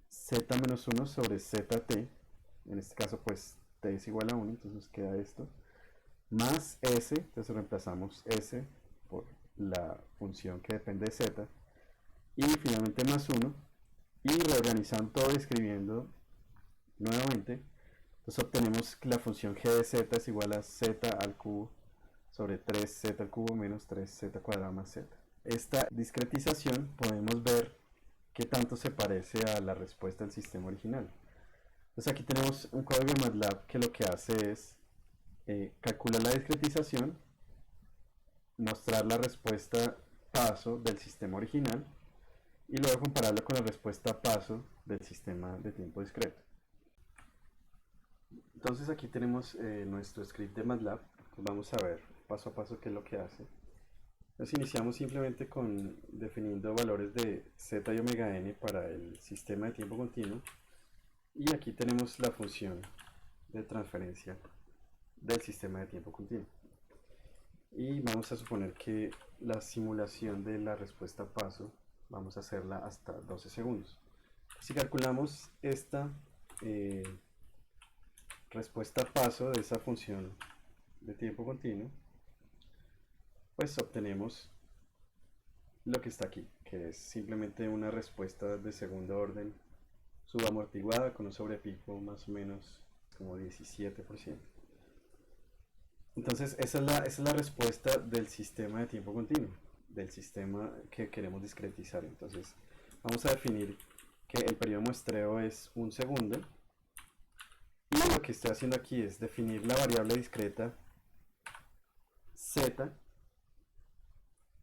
z menos 1 sobre zt. En este caso pues t es igual a 1, entonces queda esto más s, entonces reemplazamos s por la función que depende de z y finalmente más 1 y reorganizando todo y escribiendo nuevamente, entonces obtenemos que la función g de z es igual a z al cubo sobre 3z al cubo menos 3z cuadrado más z. Esta discretización podemos ver qué tanto se parece a la respuesta del sistema original. Entonces aquí tenemos un código de MATLAB que lo que hace es calcular la discretización, mostrar la respuesta paso del sistema original y luego compararlo con la respuesta paso del sistema de tiempo discreto. Entonces aquí tenemos nuestro script de MATLAB. Vamos a ver paso a paso qué es lo que hace. Entonces iniciamos simplemente con definiendo valores de z y omega n para el sistema de tiempo continuo y aquí tenemos la función de transferencia del sistema de tiempo continuo y vamos a suponer que la simulación de la respuesta paso vamos a hacerla hasta 12 segundos. Si calculamos esta respuesta paso de esa función de tiempo continuo, pues obtenemos lo que está aquí, que es simplemente una respuesta de segundo orden subamortiguada con un sobrepico más o menos como 17%. Entonces esa es la respuesta del sistema de tiempo continuo, del sistema que queremos discretizar. Entonces vamos a definir que el periodo de muestreo es un segundo y lo que estoy haciendo aquí es definir la variable discreta z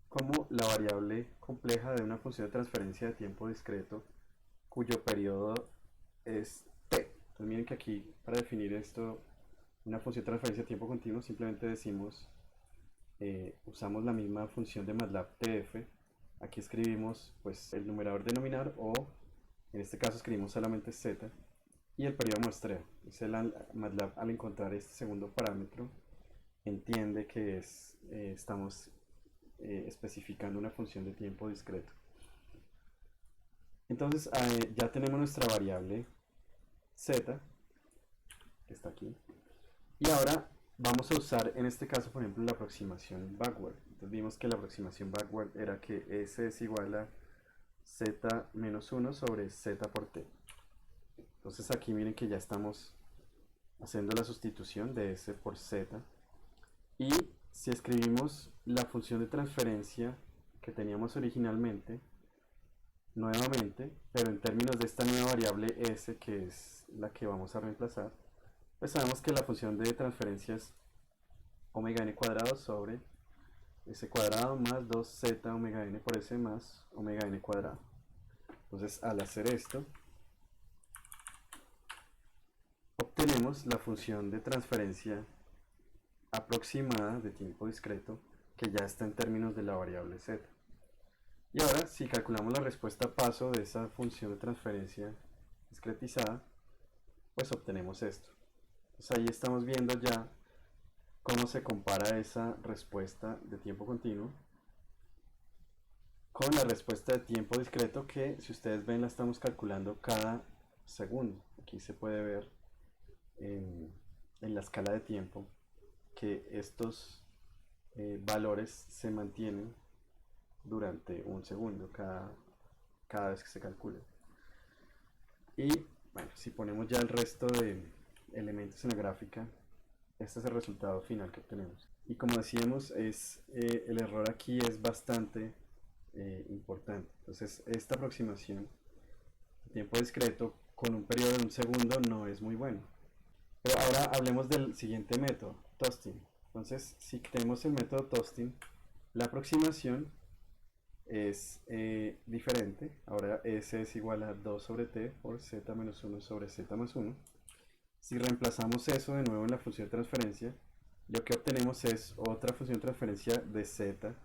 como la variable compleja de una función de transferencia de tiempo discreto cuyo periodo es t. Entonces miren que aquí para definir esto, una función de transferencia de tiempo continuo, simplemente decimos, usamos la misma función de MATLAB TF. Aquí escribimos pues el numerador denominador o en este caso escribimos solamente z y el periodo de muestreo. MATLAB al encontrar este segundo parámetro entiende que estamos especificando una función de tiempo discreto. Entonces ya tenemos nuestra variable z, que está aquí. Y ahora vamos a usar en este caso, por ejemplo, la aproximación backward. Entonces vimos que la aproximación backward era que s es igual a z menos 1 sobre z por t. Entonces aquí miren que ya estamos haciendo la sustitución de s por z. Y si escribimos la función de transferencia que teníamos originalmente, nuevamente, pero en términos de esta nueva variable s, que es la que vamos a reemplazar, pues sabemos que la función de transferencia es omega n cuadrado sobre s cuadrado más 2z omega n por s más omega n cuadrado. Entonces, al hacer esto, obtenemos la función de transferencia aproximada de tiempo discreto que ya está en términos de la variable z. Y ahora, si calculamos la respuesta paso de esa función de transferencia discretizada, pues obtenemos esto. Entonces ahí estamos viendo ya cómo se compara esa respuesta de tiempo continuo con la respuesta de tiempo discreto, que si ustedes ven la estamos calculando cada segundo. Aquí se puede ver en la escala de tiempo que estos valores se mantienen durante un segundo cada vez que se calcula. Y bueno, si ponemos ya el resto de elementos en la gráfica, este es el resultado final que obtenemos. Y como decíamos, el error aquí es bastante importante. Entonces, esta aproximación de tiempo discreto con un periodo de un segundo no es muy bueno. Pero ahora hablemos del siguiente método, toasting. Entonces, si tenemos el método toasting, la aproximación es diferente. Ahora s es igual a 2 sobre t por z menos 1 sobre z más 1. Si reemplazamos eso de nuevo en la función de transferencia, lo que obtenemos es otra función de transferencia de z,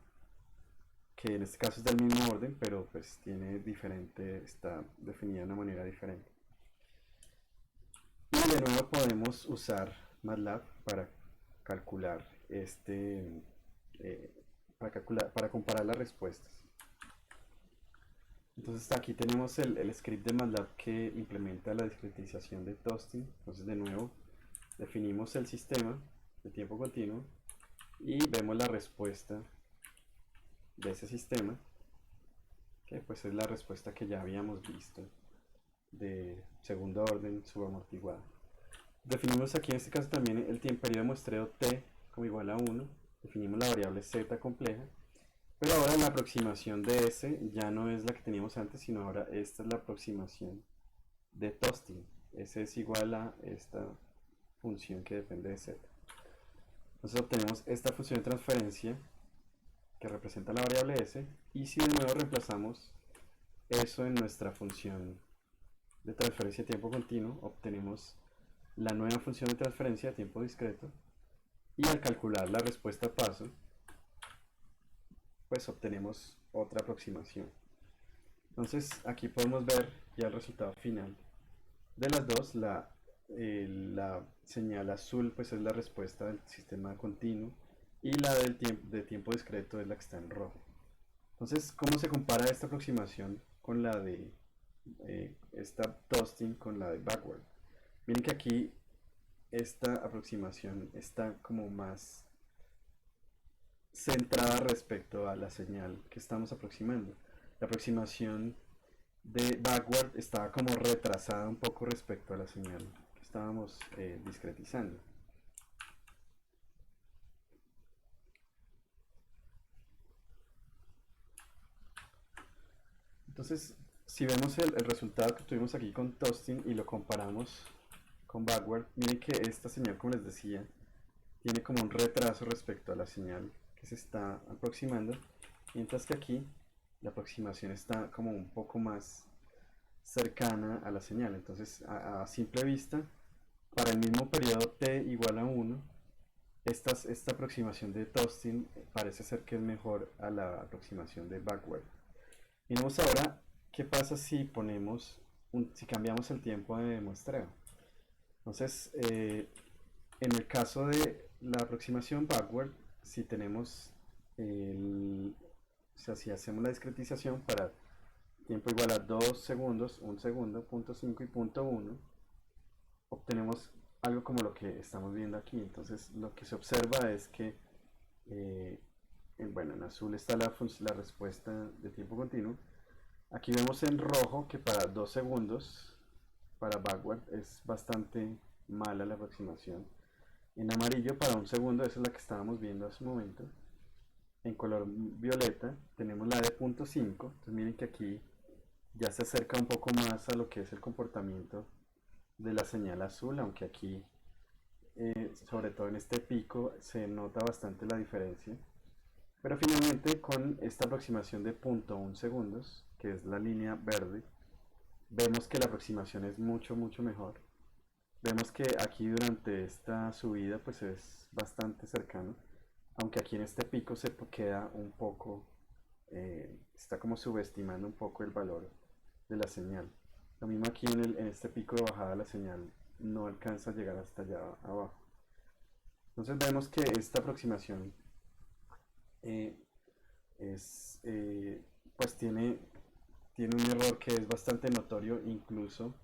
que en este caso es del mismo orden, pero pues tiene diferente, está definida de una manera diferente. Y de nuevo podemos usar MATLAB para calcular para comparar las respuestas. Entonces aquí tenemos el script de MATLAB que implementa la discretización de toasting. Entonces de nuevo definimos el sistema de tiempo continuo y vemos la respuesta de ese sistema, que pues es la respuesta que ya habíamos visto de segundo orden subamortiguada. Definimos aquí en este caso también el periodo de muestreo t como igual a 1, definimos la variable z compleja, pero ahora la aproximación de s ya no es la que teníamos antes, sino ahora esta es la aproximación de toasting. S es igual a esta función que depende de z. Entonces obtenemos esta función de transferencia que representa la variable s, y si de nuevo reemplazamos eso en nuestra función de transferencia de tiempo continuo, obtenemos la nueva función de transferencia de tiempo discreto, y al calcular la respuesta paso, pues obtenemos otra aproximación. Entonces aquí podemos ver ya el resultado final de las dos. La señal azul pues es la respuesta del sistema continuo, y la de tiempo discreto es la que está en rojo. Entonces, ¿cómo se compara esta aproximación con la de esta toasting con la de backward? Miren que aquí esta aproximación está como más centrada respecto a la señal que estamos aproximando. La aproximación de backward estaba como retrasada un poco respecto a la señal que estábamos discretizando. Entonces, si vemos el resultado que tuvimos aquí con toasting y lo comparamos con backward, miren que esta señal, como les decía, tiene como un retraso respecto a la señal que se está aproximando, mientras que aquí la aproximación está como un poco más cercana a la señal. Entonces, a simple vista, para el mismo periodo t igual a 1, esta aproximación de toasting parece ser que es mejor a la aproximación de backward. Miremos ahora qué pasa si si cambiamos el tiempo de muestreo. Entonces, en el caso de la aproximación backward, si tenemos o sea, si hacemos la discretización para tiempo igual a 2 segundos, 1 segundo, punto 5 y punto 1, obtenemos algo como lo que estamos viendo aquí. Entonces lo que se observa es que, eh, bueno, en azul está la respuesta de tiempo continuo. Aquí vemos en rojo que para 2 segundos, para backward, es bastante mala la aproximación. En amarillo para 1 segundo, esa es la que estábamos viendo hace un momento. En color violeta tenemos la de punto 5. Entonces miren que aquí ya se acerca un poco más a lo que es el comportamiento de la señal azul, aunque aquí, sobre todo en este pico, se nota bastante la diferencia. Pero finalmente con esta aproximación de 0.1 segundos, que es la línea verde, vemos que la aproximación es mucho mejor. Vemos que aquí durante esta subida pues es bastante cercano, aunque aquí en este pico se queda un poco, está como subestimando un poco el valor de la señal. Lo mismo aquí en este pico de bajada, la señal no alcanza a llegar hasta allá abajo. Entonces vemos que esta aproximación, eh, pues tiene un error que es bastante notorio, incluso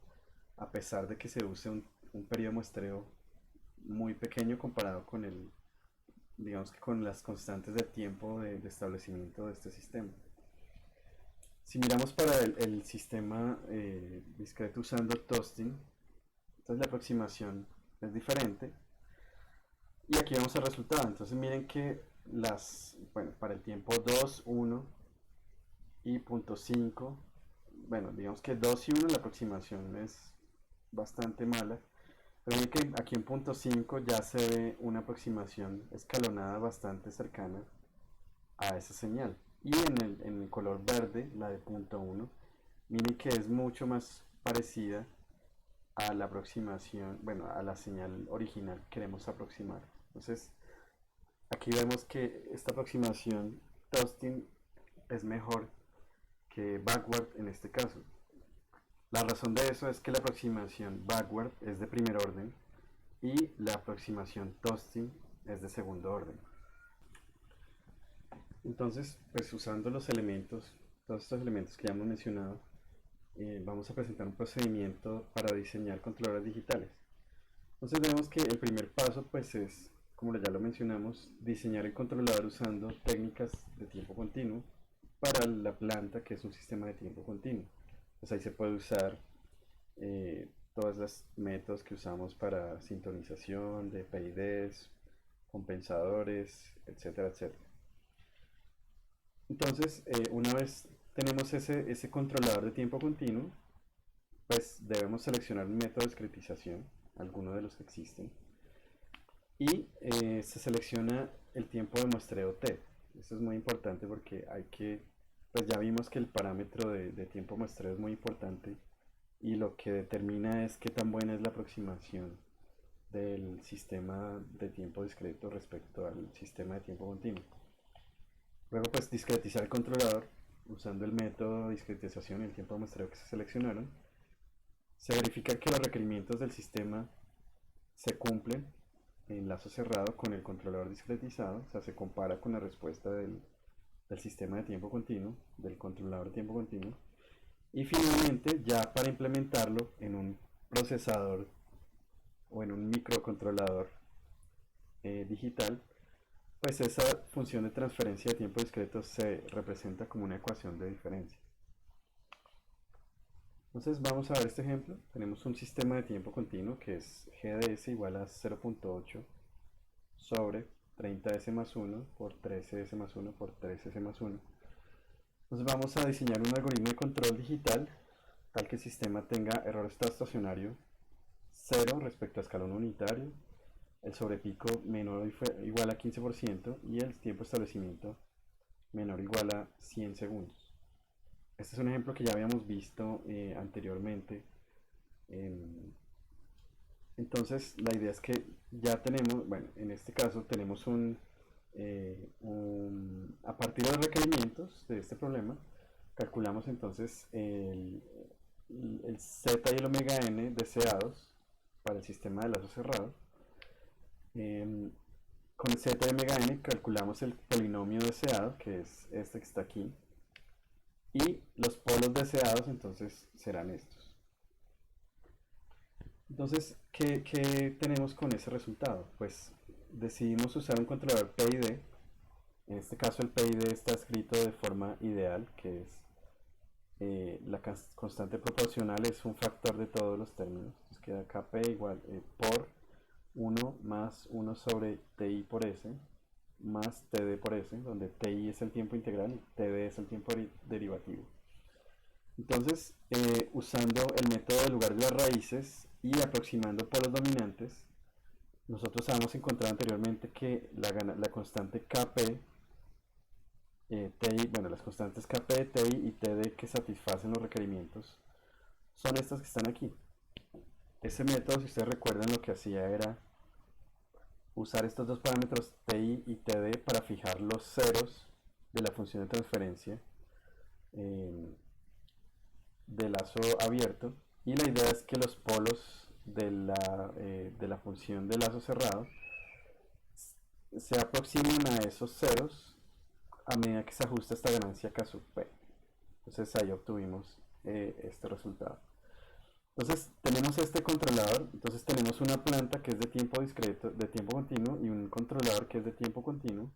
a pesar de que se use un periodo de muestreo muy pequeño comparado con digamos que con las constantes de tiempo de establecimiento de este sistema. Si miramos para el sistema discreto usando toasting, entonces la aproximación es diferente. Y aquí vemos el resultado. Entonces miren que bueno, para el tiempo 2, 1 y punto 5, bueno, digamos que 2 y 1 la aproximación es bastante mala. Pero miren que aquí en punto 5 ya se ve una aproximación escalonada bastante cercana a esa señal. Y en el color verde, la de punto 1, miren que es mucho más parecida a la aproximación, bueno, a la señal original que queremos aproximar. Entonces, aquí vemos que esta aproximación toasting es mejor que backward en este caso. La razón de eso es que la aproximación backward es de primer orden y la aproximación toasting es de segundo orden. Entonces, pues usando los elementos, todos estos elementos que ya hemos mencionado, vamos a presentar un procedimiento para diseñar controladores digitales. Entonces vemos que el primer paso pues es, como ya lo mencionamos, diseñar el controlador usando técnicas de tiempo continuo para la planta, que es un sistema de tiempo continuo. Pues ahí se puede usar todos los métodos que usamos para sintonización de PIDs, compensadores, etcétera, etcétera. Entonces, una vez tenemos ese controlador de tiempo continuo, pues debemos seleccionar un método de discretización, alguno de los que existen, y se selecciona el tiempo de muestreo T. Esto es muy importante porque pues ya vimos que el parámetro de tiempo de muestreo es muy importante y lo que determina es qué tan buena es la aproximación del sistema de tiempo discreto respecto al sistema de tiempo continuo. Luego pues discretizar el controlador usando el método de discretización y el tiempo de muestreo que se seleccionaron. Se verifica que los requerimientos del sistema se cumplen en lazo cerrado con el controlador discretizado, o sea, se compara con la respuesta del sistema de tiempo continuo, del controlador de tiempo continuo. Y finalmente, ya para implementarlo en un procesador o en un microcontrolador digital, pues esa función de transferencia de tiempo discreto se representa como una ecuación de diferencia. Entonces vamos a ver este ejemplo. Tenemos un sistema de tiempo continuo que es GDS igual a 0.8 sobre 30S más 1 por 13S más 1 por 13S más 1. Entonces vamos a diseñar un algoritmo de control digital tal que el sistema tenga error estacionario 0 respecto a escalón unitario, el sobrepico menor o igual a 15% y el tiempo de establecimiento menor o igual a 100 segundos. Este es un ejemplo que ya habíamos visto anteriormente. Entonces la idea es que ya tenemos, bueno, en este caso tenemos a partir de los requerimientos de este problema, calculamos entonces el z y el omega n deseados para el sistema de lazo cerrado. Con el z y omega n calculamos el polinomio deseado, que es este que está aquí, y los polos deseados entonces serán estos. Entonces, ¿qué tenemos con ese resultado? Pues decidimos usar un controlador PID. En este caso el PID está escrito de forma ideal, que es la constante proporcional es un factor de todos los términos. Entonces queda Kp igual por 1 más 1 sobre Ti por S más Td por S, donde Ti es el tiempo integral y Td es el tiempo derivativo. Entonces, usando el método del lugar de las raíces y aproximando polos dominantes, nosotros habíamos encontrado anteriormente que la constante Kp, Ti, bueno, las constantes Kp, Ti y Td que satisfacen los requerimientos son estas que están aquí. Ese método, si ustedes recuerdan, lo que hacía era usar estos dos parámetros Ti y Td para fijar los ceros de la función de transferencia de lazo abierto, y la idea es que los polos de la función de lazo cerrado se aproximen a esos ceros a medida que se ajusta esta ganancia K sub P. Entonces ahí obtuvimos este resultado. Entonces tenemos este controlador, entonces tenemos una planta que es de tiempo discreto, de tiempo continuo, y un controlador que es de tiempo continuo.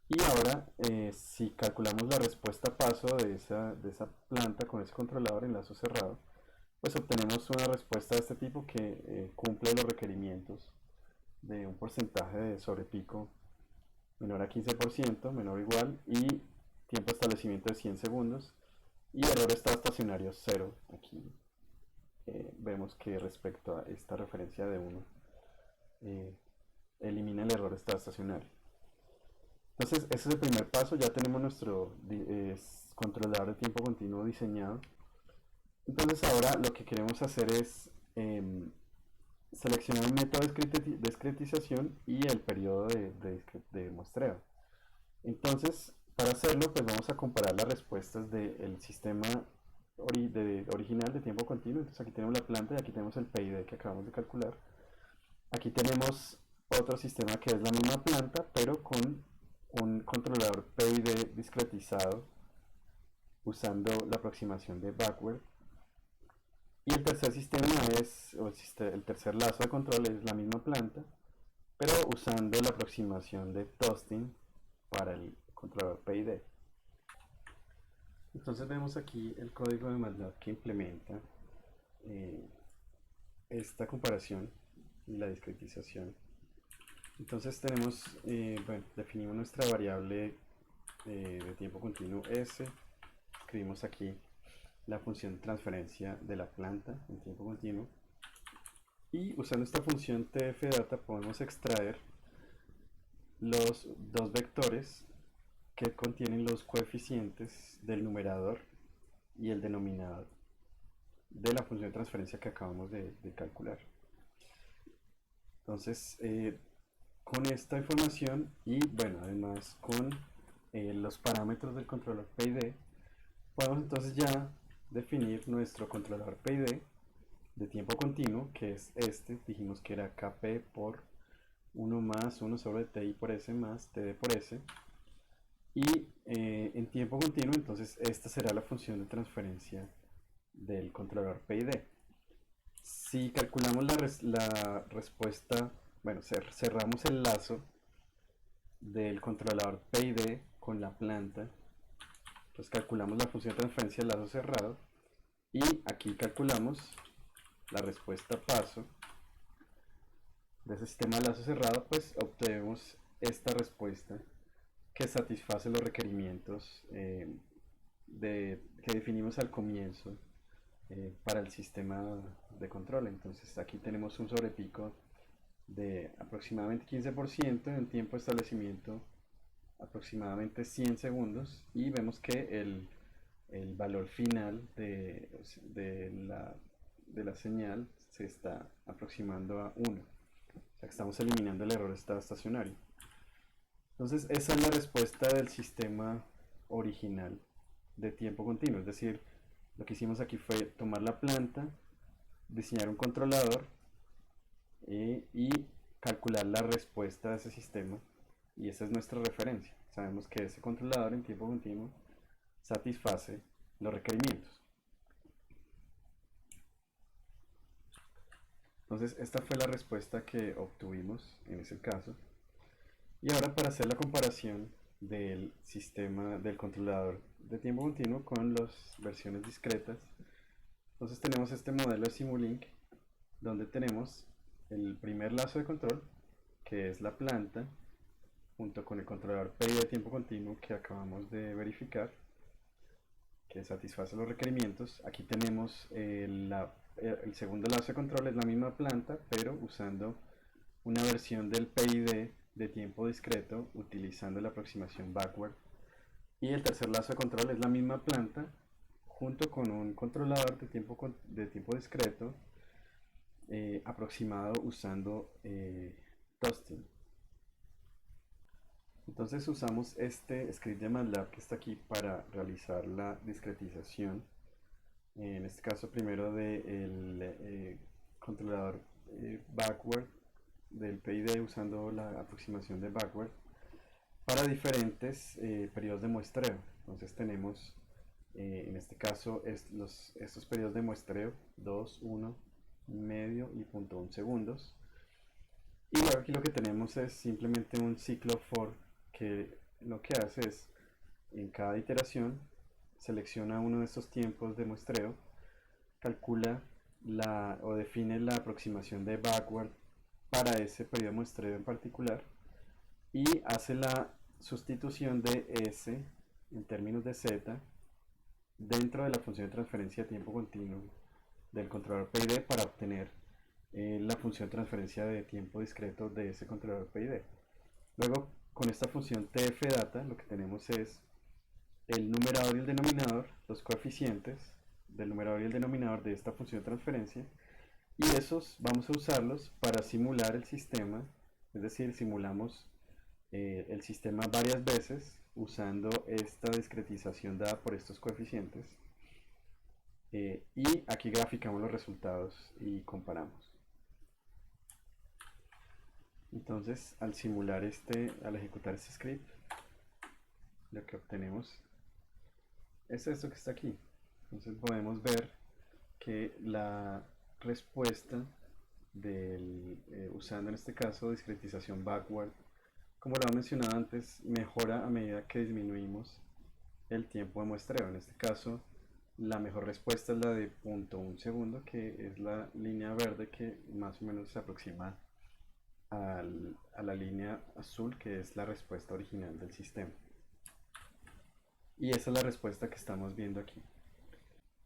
Y ahora, si calculamos la respuesta a paso de esa planta con ese controlador en lazo cerrado, pues obtenemos una respuesta de este tipo que cumple los requerimientos de un porcentaje de sobrepico menor a 15%, menor o igual, y tiempo de establecimiento de 100 segundos, y error estado estacionario 0. Aquí vemos que respecto a esta referencia de 1, elimina el error estado estacionario. Entonces, ese es el primer paso. Ya tenemos nuestro controlador de tiempo continuo diseñado. Entonces, ahora lo que queremos hacer es seleccionar un método de discretización y el periodo de muestreo. Entonces, para hacerlo, pues vamos a comparar las respuestas del sistema original de tiempo continuo. Entonces, aquí tenemos la planta y aquí tenemos el PID que acabamos de calcular. Aquí tenemos otro sistema que es la misma planta, pero con un controlador PID discretizado usando la aproximación de backward. Y el tercer sistema es, o el tercer lazo de control es la misma planta, pero usando la aproximación de toasting para el controlador PID. Entonces vemos aquí el código de MATLAB que implementa esta comparación y la discretización. Entonces tenemos, bueno, definimos nuestra variable de tiempo continuo S, escribimos aquí la función de transferencia de la planta en tiempo continuo, y usando esta función tfdata podemos extraer los dos vectores que contienen los coeficientes del numerador y el denominador de la función de transferencia que acabamos de calcular. Entonces, con esta información y bueno, además con los parámetros del controlador PID, podemos entonces ya definir nuestro controlador PID de tiempo continuo, que es este. Dijimos que era Kp por 1 más 1 sobre Ti por S más Td por S, y en tiempo continuo entonces esta será la función de transferencia del controlador PID. Si calculamos la respuesta, bueno, cerramos el lazo del controlador PID con la planta, pues calculamos la función de transferencia del lazo cerrado, y aquí calculamos la respuesta paso de ese sistema de lazo cerrado, pues obtenemos esta respuesta que satisface los requerimientos que definimos al comienzo para el sistema de control. Entonces aquí tenemos un sobrepico de aproximadamente 15% en tiempo de establecimiento aproximadamente 100 segundos, y vemos que el valor final de la señal se está aproximando a 1, o sea que estamos eliminando el error estado estacionario. Entonces esa es la respuesta del sistema original de tiempo continuo, es decir, lo que hicimos aquí fue tomar la planta, diseñar un controlador y calcular la respuesta de ese sistema, y esa es nuestra referencia. Sabemos que ese controlador en tiempo continuo satisface los requerimientos. Entonces esta fue la respuesta que obtuvimos en ese caso. Y ahora para hacer la comparación del sistema del controlador de tiempo continuo con las versiones discretas, entonces tenemos este modelo de Simulink donde tenemos el primer lazo de control, que es la planta, junto con el controlador PI de tiempo continuo que acabamos de verificar, que satisface los requerimientos. Aquí tenemos el segundo lazo de control, es la misma planta, pero usando una versión del PID de tiempo discreto utilizando la aproximación backward. Y el tercer lazo de control es la misma planta junto con un controlador de tiempo discreto aproximado usando Toasting. Entonces usamos este script de MATLAB que está aquí para realizar la discretización. En este caso primero del controlador backward del PID usando la aproximación de backward para diferentes periodos de muestreo. Entonces tenemos en este caso estos periodos de muestreo 2, 1, medio y 0.1 segundos. Y luego aquí lo que tenemos es simplemente un ciclo for que lo que hace es en cada iteración selecciona uno de estos tiempos de muestreo, calcula o define la aproximación de backward para ese periodo de muestreo en particular y hace la sustitución de S en términos de Z dentro de la función de transferencia de tiempo continuo del controlador PID para obtener la función de transferencia de tiempo discreto de ese controlador PID. Luego, con esta función tfdata, lo que tenemos es el numerador y el denominador, los coeficientes del numerador y el denominador de esta función de transferencia, y esos vamos a usarlos para simular el sistema, es decir, simulamos el sistema varias veces usando esta discretización dada por estos coeficientes, y aquí graficamos los resultados y comparamos. Entonces, al ejecutar este script, lo que obtenemos es esto que está aquí. Entonces podemos ver que la respuesta usando en este caso discretización backward, como lo he mencionado antes, mejora a medida que disminuimos el tiempo de muestreo. En este caso, la mejor respuesta es la de 0.1 segundo, que es la línea verde que más o menos se aproxima a la línea azul, que es la respuesta original del sistema. Y esa es la respuesta que estamos viendo aquí.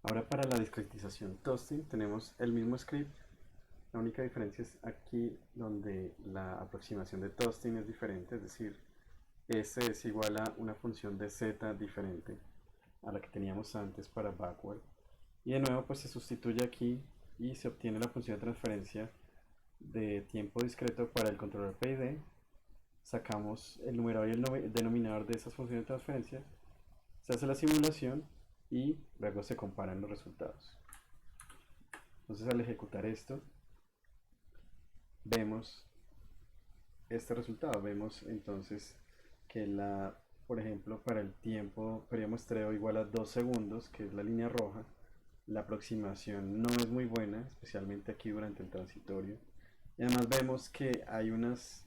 Ahora para la discretización Toasting tenemos el mismo script. La única diferencia es aquí donde la aproximación de Toasting es diferente, es decir, S es igual a una función de Z diferente a la que teníamos antes para backward. Y de nuevo pues se sustituye aquí y se obtiene la función de transferencia de tiempo discreto para el controlador PID. Sacamos el numerador y el denominador de esas funciones de transferencia, se hace la simulación y luego se comparan los resultados. Entonces al ejecutar esto vemos este resultado. Vemos entonces que por ejemplo, para el tiempo periodo muestreo igual a 2 segundos, que es la línea roja, la aproximación no es muy buena, especialmente aquí durante el transitorio. Y además vemos que hay unos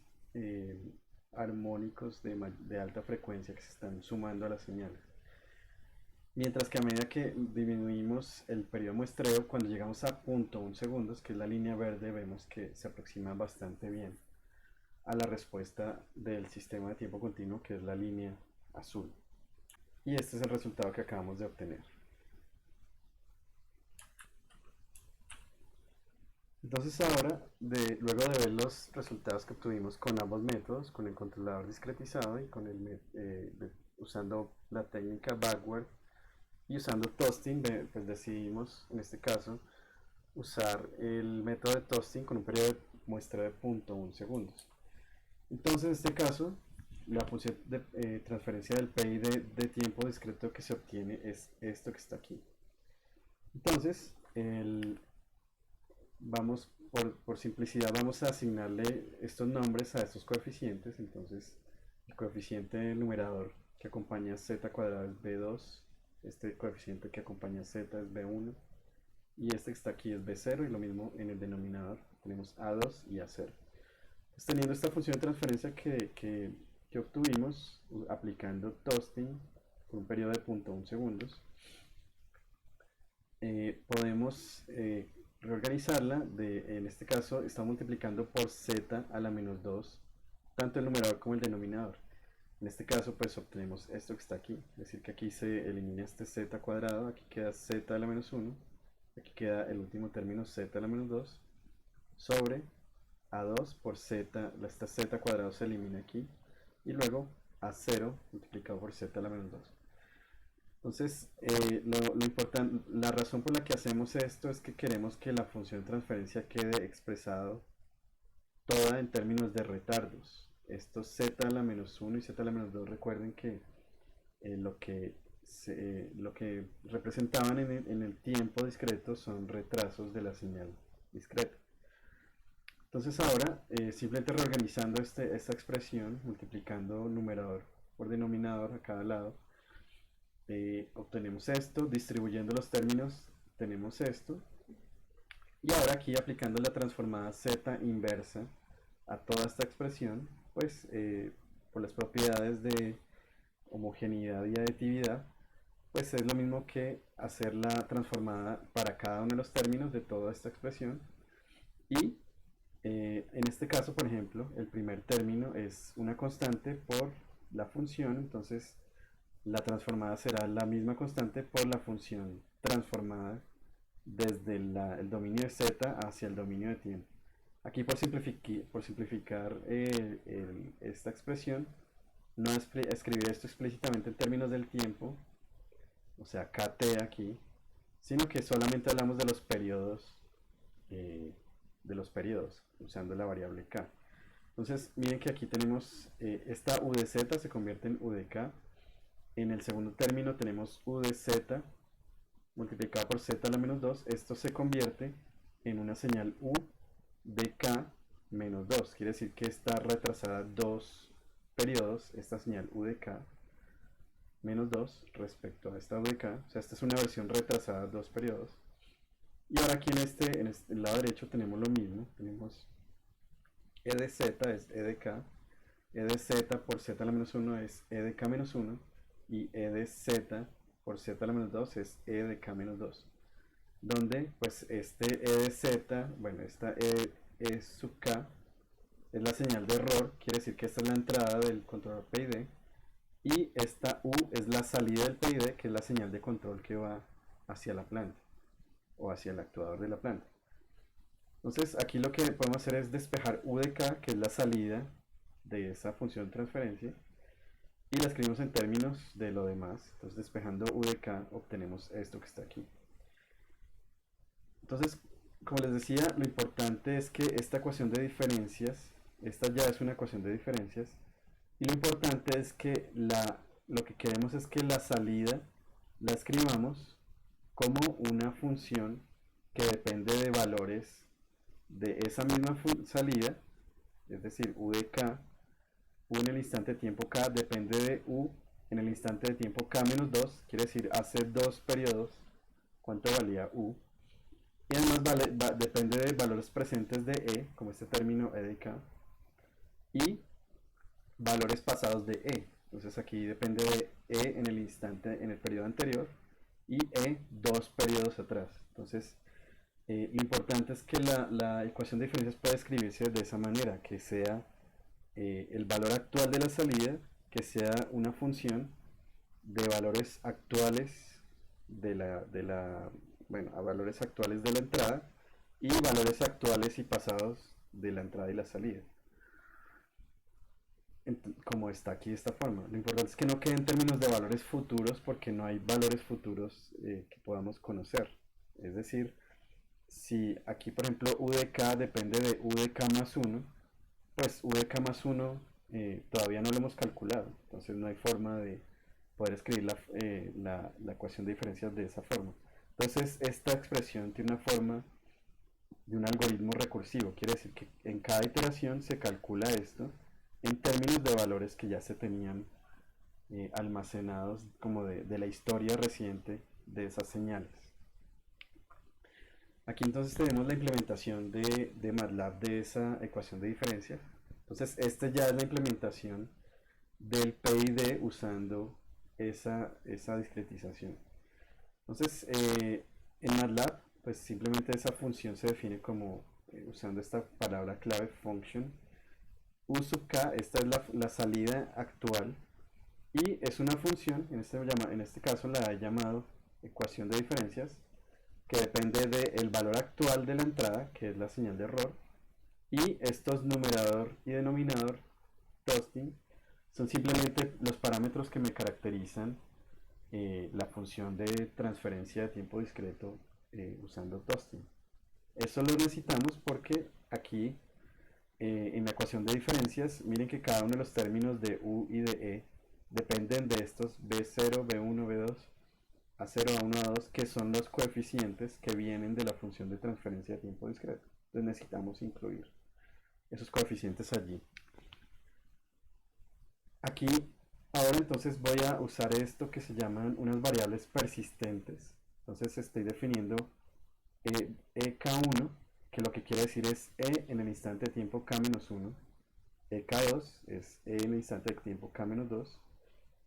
armónicos de alta frecuencia que se están sumando a las señales. Mientras que a medida que disminuimos el periodo muestreo, cuando llegamos a 0.1 segundos, que es la línea verde, vemos que se aproxima bastante bien a la respuesta del sistema de tiempo continuo, que es la línea azul. Y este es el resultado que acabamos de obtener. Entonces ahora, luego de ver los resultados que obtuvimos con ambos métodos, con el controlador discretizado y con usando la técnica backward y usando Toasting, pues decidimos en este caso usar el método de Toasting con un periodo de muestra de 0.1 segundos. Entonces en este caso la función de transferencia del PI de tiempo discreto que se obtiene es esto que está aquí. Entonces por simplicidad vamos a asignarle estos nombres a estos coeficientes. Entonces el coeficiente del numerador que acompaña z cuadrado es b2, este coeficiente que acompaña z es b1 y este que está aquí es b0 y lo mismo en el denominador tenemos a2 y a0. Pues teniendo esta función de transferencia que obtuvimos aplicando toasting por un periodo de 0.1 segundos, podemos reorganizarla. En este caso está multiplicando por z a la menos 2 tanto el numerador como el denominador. En este caso pues obtenemos esto que está aquí, es decir que aquí se elimina este z cuadrado, aquí queda z a la menos 1, aquí queda el último término z a la menos 2 sobre a2 por z, esta z cuadrado se elimina aquí, y luego a0 multiplicado por z a la menos 2. Entonces, lo importante, la razón por la que hacemos esto es que queremos que la función de transferencia quede expresado toda en términos de retardos. Estos z a la menos 1 y z a la menos 2, recuerden que lo que representaban en el tiempo discreto son retrasos de la señal discreta. Entonces ahora, simplemente reorganizando esta expresión, multiplicando numerador por denominador a cada lado, obtenemos esto, distribuyendo los términos tenemos esto, y ahora aquí aplicando la transformada z inversa a toda esta expresión, pues por las propiedades de homogeneidad y aditividad, pues es lo mismo que hacer la transformada para cada uno de los términos de toda esta expresión. Y en este caso, por ejemplo, el primer término es una constante por la función, entonces la transformada será la misma constante por la función transformada desde el dominio de z hacia el dominio de tiempo. Aquí por simplificar esta expresión, no escribir esto explícitamente en términos del tiempo, o sea, kt aquí, sino que solamente hablamos de los periodos usando la variable k. Entonces miren que aquí tenemos esta u de z se convierte en u de k. En el segundo término tenemos u de z multiplicado por z a la menos 2. Esto se convierte en una señal u de k menos 2. Quiere decir que está retrasada 2 periodos, esta señal u de k menos 2 respecto a esta u de k. O sea, esta es una versión retrasada 2 periodos. Y ahora aquí en este lado derecho tenemos lo mismo. Tenemos e de z es e de k. E de z por z a la menos 1 es e de k menos 1. Y e de z por z a la menos 2 es e de k menos 2. Donde pues este e de z, bueno, esta e sub k es la señal de error. Quiere decir que esta es la entrada del controlador PID. Y esta u es la salida del PID, que es la señal de control que va hacia la planta o hacia el actuador de la planta. Entonces aquí lo que podemos hacer es despejar u de k, que es la salida de esa función de transferencia, y la escribimos en términos de lo demás. Entonces despejando u de k obtenemos esto que está aquí. Entonces, como les decía, lo importante es que esta ecuación de diferencias, esta ya es una ecuación de diferencias, y lo importante es que lo que queremos es que la salida la escribamos como una función que depende de valores de esa misma salida, es decir, u de k, u en el instante de tiempo k depende de u en el instante de tiempo k menos 2, quiere decir hace 2 periodos cuánto valía u, y además depende de valores presentes de e, como este término e de k, y valores pasados de e. Entonces aquí depende de e en el instante, en el periodo anterior, y e 2 periodos atrás. Entonces lo importante es que la ecuación de diferencias puede escribirse de esa manera, que sea el valor actual de la salida, que sea una función de valores actuales bueno, a valores actuales de la entrada y valores actuales y pasados de la entrada y la salida. Como está aquí de esta forma. Lo importante es que no quede en términos de valores futuros, porque no hay valores futuros que podamos conocer. Es decir, si aquí por ejemplo u de k depende de u de k más 1, pues u de k más 1 todavía no lo hemos calculado, entonces no hay forma de poder escribir la ecuación de diferencias de esa forma. Entonces esta expresión tiene una forma de un algoritmo recursivo, quiere decir que en cada iteración se calcula esto en términos de valores que ya se tenían almacenados como de la historia reciente de esas señales. Aquí entonces tenemos la implementación de MATLAB de esa ecuación de diferencia. Entonces esta ya es la implementación del PID usando esa discretización. Entonces en MATLAB pues simplemente esa función se define como usando esta palabra clave function u sub k. Esta es la salida actual y es una función, en este caso la he llamado ecuación de diferencias, que depende del valor actual de la entrada, que es la señal de error, y estos numerador y denominador toasting son simplemente los parámetros que me caracterizan la función de transferencia de tiempo discreto usando toasting. Eso lo necesitamos porque aquí en la ecuación de diferencias, miren que cada uno de los términos de U y de E dependen de estos B0, B1, B2, A0, A1, A2, que son los coeficientes que vienen de la función de transferencia de tiempo discreto. Entonces necesitamos incluir esos coeficientes allí. Aquí, ahora entonces voy a usar esto que se llaman unas variables persistentes. Entonces estoy definiendo EK1, que lo que quiere decir es E en el instante de tiempo K-1, EK2 es E en el instante de tiempo K-2,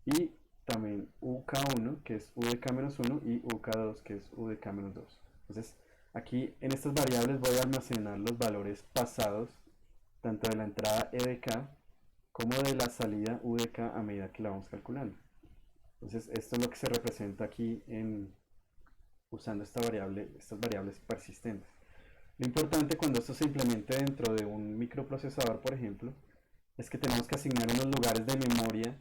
y también UK1, que es U de K-1, y UK2, que es U de K-2. Entonces, aquí en estas variables voy a almacenar los valores pasados, tanto de la entrada E de K como de la salida U de K a medida que la vamos calculando. Entonces, esto es lo que se representa aquí usando estas variables persistentes. Lo importante cuando esto se implemente dentro de un microprocesador, por ejemplo, es que tenemos que asignar unos lugares de memoria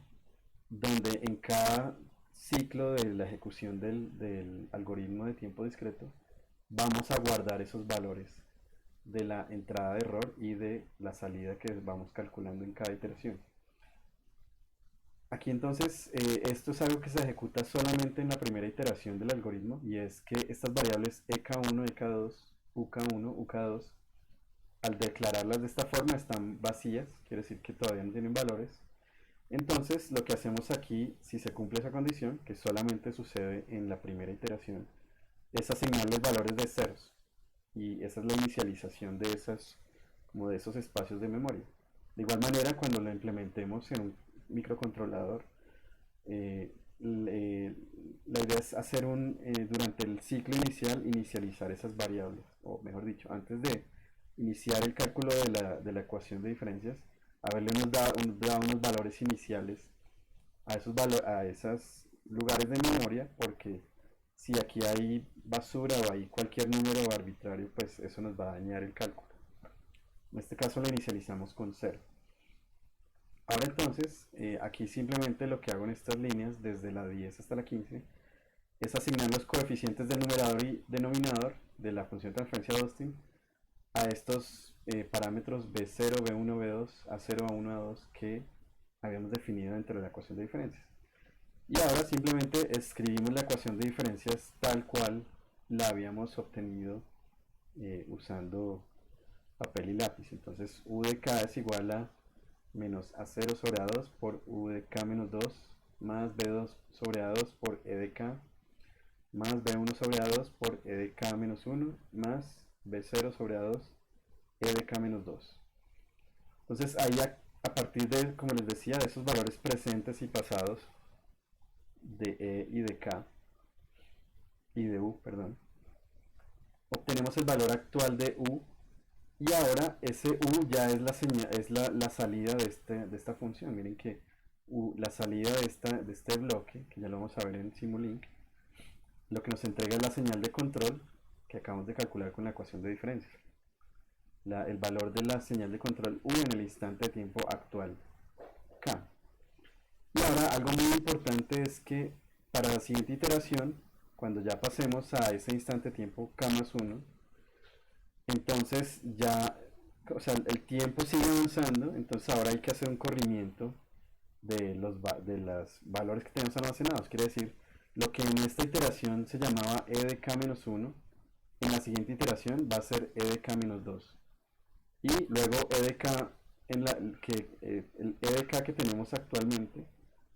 donde en cada ciclo de la ejecución del algoritmo de tiempo discreto vamos a guardar esos valores de la entrada de error y de la salida que vamos calculando en cada iteración. Aquí entonces esto es algo que se ejecuta solamente en la primera iteración del algoritmo, y es que estas variables EK1, EK2, UK1, UK2, al declararlas de esta forma están vacías, quiere decir que todavía no tienen valores. Entonces lo que hacemos aquí, si se cumple esa condición, que solamente sucede en la primera iteración, es asignarles valores de ceros, y esa es la inicialización de esos espacios de memoria. De igual manera, cuando lo implementemos en un microcontrolador, la idea es hacer durante el ciclo inicial, inicializar esas variables, o mejor dicho, antes de iniciar el cálculo de la ecuación de diferencias, haberle dado unos valores iniciales a esos lugares de memoria, porque si aquí hay basura o hay cualquier número arbitrario, pues eso nos va a dañar el cálculo. En este caso lo inicializamos con 0. Ahora entonces, aquí simplemente lo que hago en estas líneas, desde la 10 hasta la 15, es asignar los coeficientes del numerador y denominador de la función de transferencia de Austin a estos parámetros B0, B1, B2, A0, A1, A2 que habíamos definido dentro de la ecuación de diferencias. Y ahora simplemente escribimos la ecuación de diferencias tal cual la habíamos obtenido usando papel y lápiz. Entonces U de K es igual a menos A0 sobre A2 por U de K menos 2 más B2 sobre A2 por E de K más B1 sobre A2 por E de K menos 1 más B0 sobre A2 E de K menos 2. Entonces ahí a partir de, como les decía, de esos valores presentes y pasados de E y de K y de U, perdón, obtenemos el valor actual de U, y ahora ese U ya es la salida de esta función. Miren que la salida de este bloque, que ya lo vamos a ver en Simulink, lo que nos entrega es la señal de control que acabamos de calcular con la ecuación de diferencia. El valor de la señal de control U en el instante de tiempo actual K. Y ahora algo muy importante es que para la siguiente iteración, cuando ya pasemos a ese instante de tiempo K más 1, entonces ya, o sea, el tiempo sigue avanzando, entonces ahora hay que hacer un corrimiento de los valores que tenemos almacenados. Quiere decir, lo que en esta iteración se llamaba E de K menos 1, en la siguiente iteración va a ser E de K menos 2. Y luego E de K, el E de K que tenemos actualmente,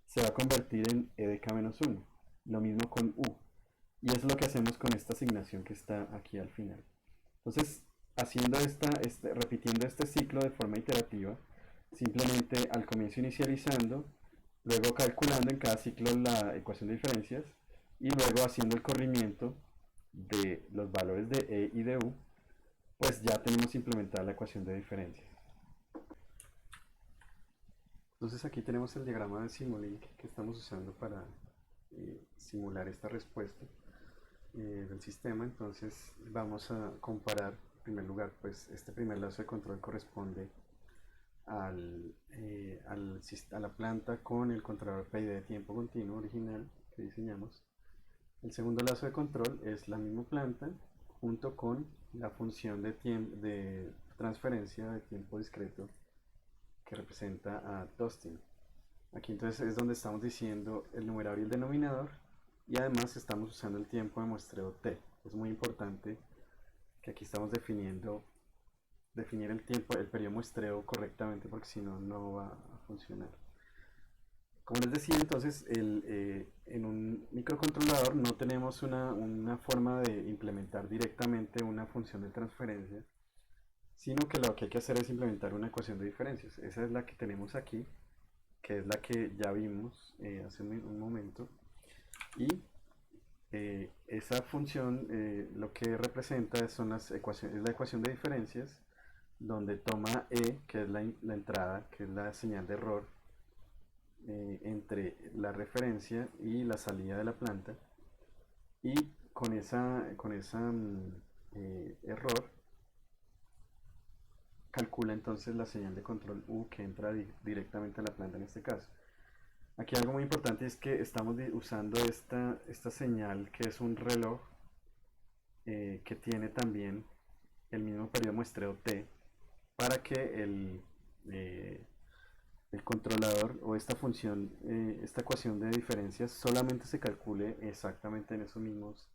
se va a convertir en e de k-1. Lo mismo con u. Y es lo que hacemos con esta asignación que está aquí al final. Entonces, repitiendo este ciclo de forma iterativa, simplemente al comienzo inicializando, luego calculando en cada ciclo la ecuación de diferencias y luego haciendo el corrimiento de los valores de e y de u, pues ya tenemos implementada la ecuación de diferencias. Entonces aquí tenemos el diagrama de Simulink que estamos usando para simular esta respuesta del sistema. Entonces vamos a comparar en primer lugar, pues este primer lazo de control corresponde a la planta con el controlador PID de tiempo continuo original que diseñamos. El segundo lazo de control es la misma planta junto con la función de transferencia de tiempo discreto que representa a Tostin. Aquí entonces es donde estamos diciendo el numerador y el denominador, y además estamos usando el tiempo de muestreo t. Es muy importante que aquí estamos definir el tiempo, el periodo de muestreo correctamente, porque si no, no va a funcionar. Como les decía, entonces en un microcontrolador no tenemos una forma de implementar directamente una función de transferencia, sino que lo que hay que hacer es implementar una ecuación de diferencias. Esa es la que tenemos aquí, que es la que ya vimos hace un momento. Y esa función lo que representa es la ecuación de diferencias, donde toma e, que es la entrada, que es la señal de error entre la referencia y la salida de la planta, y con esa error calcula entonces la señal de control U que entra directamente a la planta en este caso. Aquí algo muy importante es que estamos usando esta señal, que es un reloj que tiene también el mismo periodo de muestreo t, para que el controlador o esta función, esta ecuación de diferencias solamente se calcule exactamente en esos mismos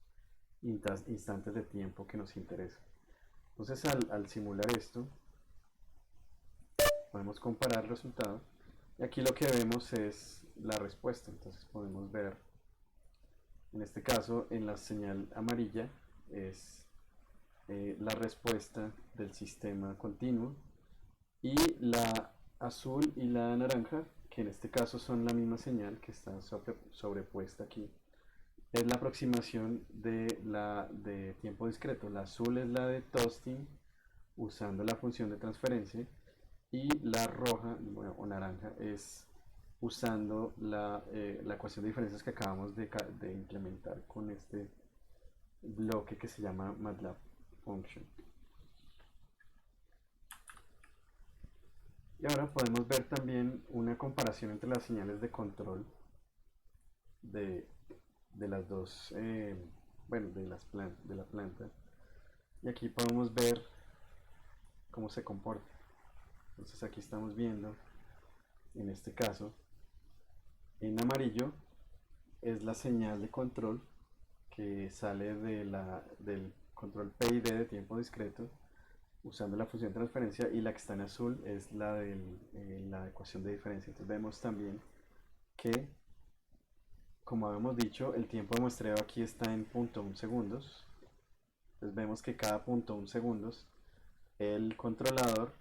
instantes de tiempo que nos interesa. Entonces al simular esto podemos comparar el resultado, y aquí lo que vemos es la respuesta. Entonces podemos ver, en este caso, en la señal amarilla es la respuesta del sistema continuo, y la azul y la naranja, que en este caso son la misma señal que está sobrepuesta aquí, es la aproximación de tiempo discreto. La azul es la de Tostin usando la función de transferencia, y la roja, bueno, o naranja, es usando la ecuación de diferencias que acabamos de implementar con este bloque que se llama MATLAB Function. Y ahora podemos ver también una comparación entre las señales de control de las dos, bueno, de la planta. Y aquí podemos ver cómo se comporta. Entonces aquí estamos viendo, en este caso, en amarillo es la señal de control que sale del control PID de tiempo discreto usando la función de transferencia, y la que está en azul es la ecuación de diferencia. Entonces vemos también que, como habíamos dicho, el tiempo de muestreo aquí está en 0.1 segundos. Entonces vemos que cada 0.1 segundos el controlador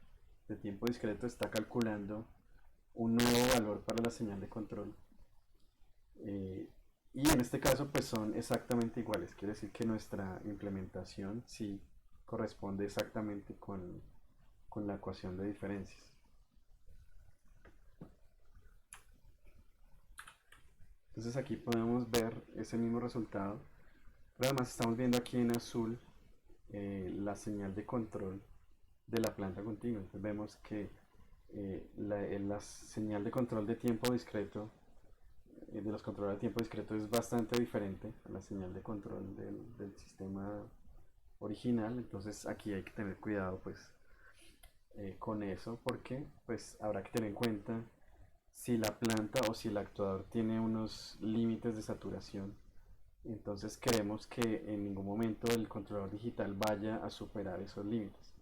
de tiempo discreto está calculando un nuevo valor para la señal de control. Y en este caso pues son exactamente iguales, quiere decir que nuestra implementación sí corresponde exactamente con la ecuación de diferencias. Entonces aquí podemos ver ese mismo resultado, pero además estamos viendo aquí en azul la señal de control de la planta continua. Entonces vemos que la señal de control de tiempo discreto de los controladores de tiempo discreto es bastante diferente a la señal de control del sistema original. Entonces aquí hay que tener cuidado pues con eso, porque pues habrá que tener en cuenta si la planta o si el actuador tiene unos límites de saturación. Entonces queremos que en ningún momento el controlador digital vaya a superar esos límites.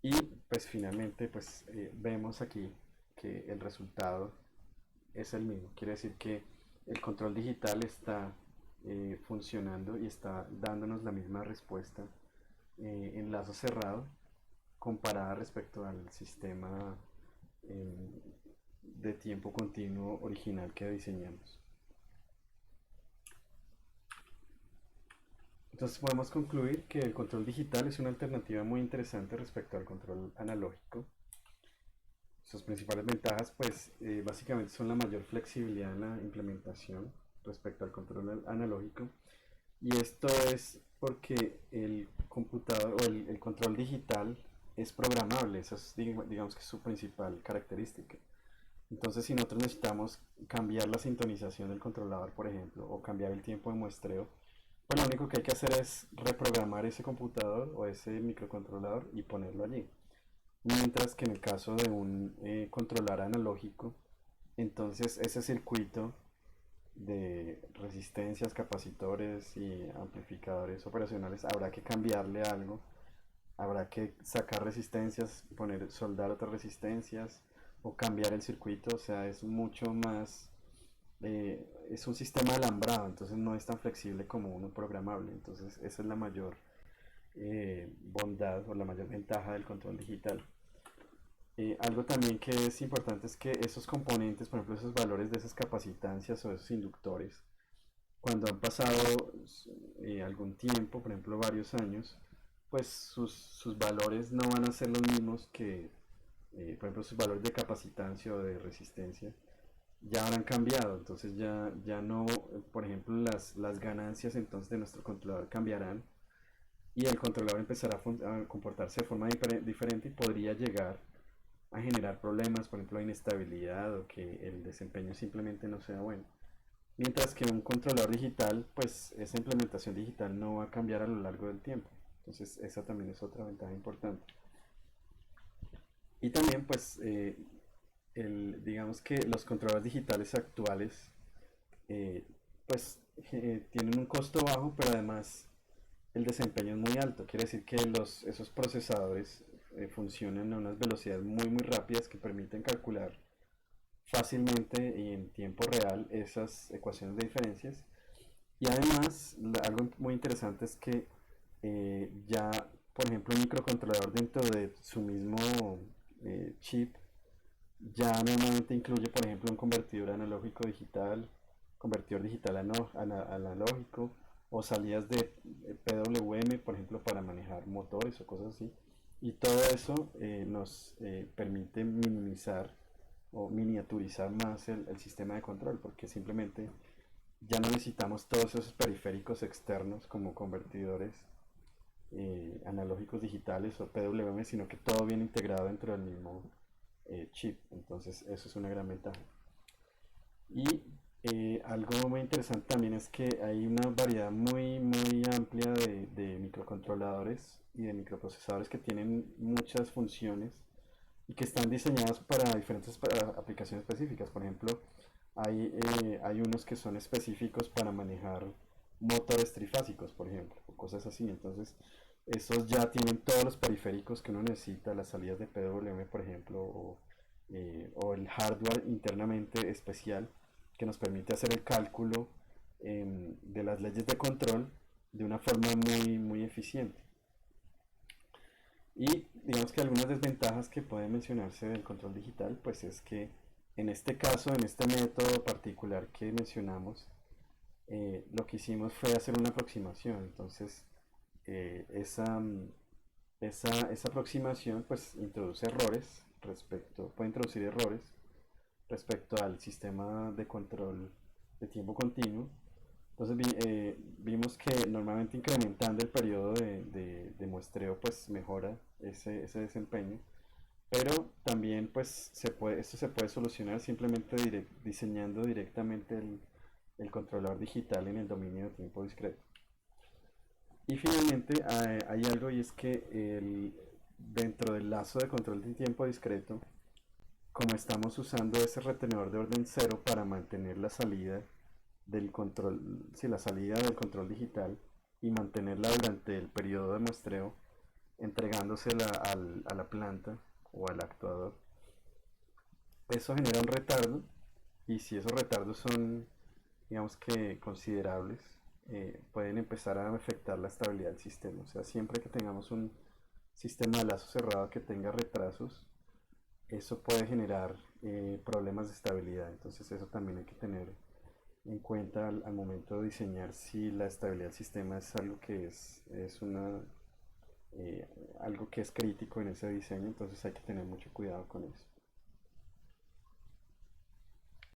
Y pues finalmente pues vemos aquí que el resultado es el mismo. Quiere decir que el control digital está funcionando y está dándonos la misma respuesta en lazo cerrado comparada respecto al sistema eh, de tiempo continuo original que diseñamos. Entonces podemos concluir que el control digital es una alternativa muy interesante respecto al control analógico. Sus principales ventajas, pues, básicamente son la mayor flexibilidad en la implementación respecto al control analógico. Y esto es porque el computador o el control digital es programable. Esa es, digamos que es su principal característica. Entonces, si nosotros necesitamos cambiar la sintonización del controlador, por ejemplo, o cambiar el tiempo de muestreo, pues lo único que hay que hacer es reprogramar ese computador o ese microcontrolador y ponerlo allí. Mientras que en el caso de un controlador analógico, entonces ese circuito de resistencias, capacitores y amplificadores operacionales habrá que cambiarle algo, habrá que sacar resistencias, poner, soldar otras resistencias o cambiar el circuito, o sea, es mucho más, es un sistema alambrado, entonces no es tan flexible como uno programable, entonces esa es la mayor bondad o la mayor ventaja del control digital. Algo también que es importante es que esos componentes, por ejemplo, esos valores de esas capacitancias o esos inductores, cuando han pasado algún tiempo, por ejemplo varios años, pues sus valores no van a ser los mismos que, por ejemplo, sus valores de capacitancia o de resistencia ya habrán cambiado, entonces ya no, por ejemplo, las ganancias entonces de nuestro controlador cambiarán y el controlador empezará a comportarse de forma diferente y podría llegar a generar problemas, por ejemplo, inestabilidad o que el desempeño simplemente no sea bueno. Mientras que un controlador digital, pues esa implementación digital no va a cambiar a lo largo del tiempo. Entonces esa también es otra ventaja importante. Y también pues digamos que los controladores digitales actuales eh, pues tienen un costo bajo, pero además el desempeño es muy alto. Quiere decir que esos procesadores funcionan a unas velocidades muy rápidas que permiten calcular fácilmente y en tiempo real esas ecuaciones de diferencias. Y además, algo muy interesante es que ya, por ejemplo, un microcontrolador dentro de su mismo chip ya normalmente incluye, por ejemplo, un convertidor analógico digital, convertidor digital analógico o salidas de PWM, por ejemplo, para manejar motores o cosas así. Y todo eso nos permite minimizar o miniaturizar más el sistema de control, porque simplemente ya no necesitamos todos esos periféricos externos como convertidores analógicos digitales o PWM, sino que todo viene integrado dentro del mismo chip. Entonces eso es una gran ventaja. Y algo muy interesante también es que hay una variedad muy amplia de microcontroladores y de microprocesadores que tienen muchas funciones y que están diseñados para diferentes aplicaciones específicas. Por ejemplo, hay unos que son específicos para manejar motores trifásicos, por ejemplo, o cosas así. Entonces, esos ya tienen todos los periféricos que uno necesita, las salidas de PWM, por ejemplo, o el hardware internamente especial que nos permite hacer el cálculo de las leyes de control de una forma muy eficiente. Y digamos que algunas desventajas que pueden mencionarse del control digital, pues es que en este caso, en este método particular que mencionamos, lo que hicimos fue hacer una aproximación. Entonces, eh, esa, esa aproximación pues introduce errores puede introducir errores respecto al sistema de control de tiempo continuo. Entonces vimos que normalmente incrementando el periodo de muestreo pues mejora ese desempeño, pero también pues esto se puede solucionar simplemente diseñando directamente el controlador digital en el dominio de tiempo discreto. Y finalmente hay algo y es que dentro del lazo de control de tiempo discreto, como estamos usando ese retenedor de orden cero para mantener la salida del control, sí, la salida del control digital y mantenerla durante el periodo de muestreo, entregándosela a la planta o al actuador, eso genera un retardo Y si esos retardos son, digamos que considerables, pueden empezar a afectar la estabilidad del sistema. O sea, siempre que tengamos un sistema de lazo cerrado que tenga retrasos, eso puede generar problemas de estabilidad. Entonces eso también hay que tener en cuenta al momento de diseñar si la estabilidad del sistema es algo que es algo que es crítico en ese diseño. Entonces hay que tener mucho cuidado con eso.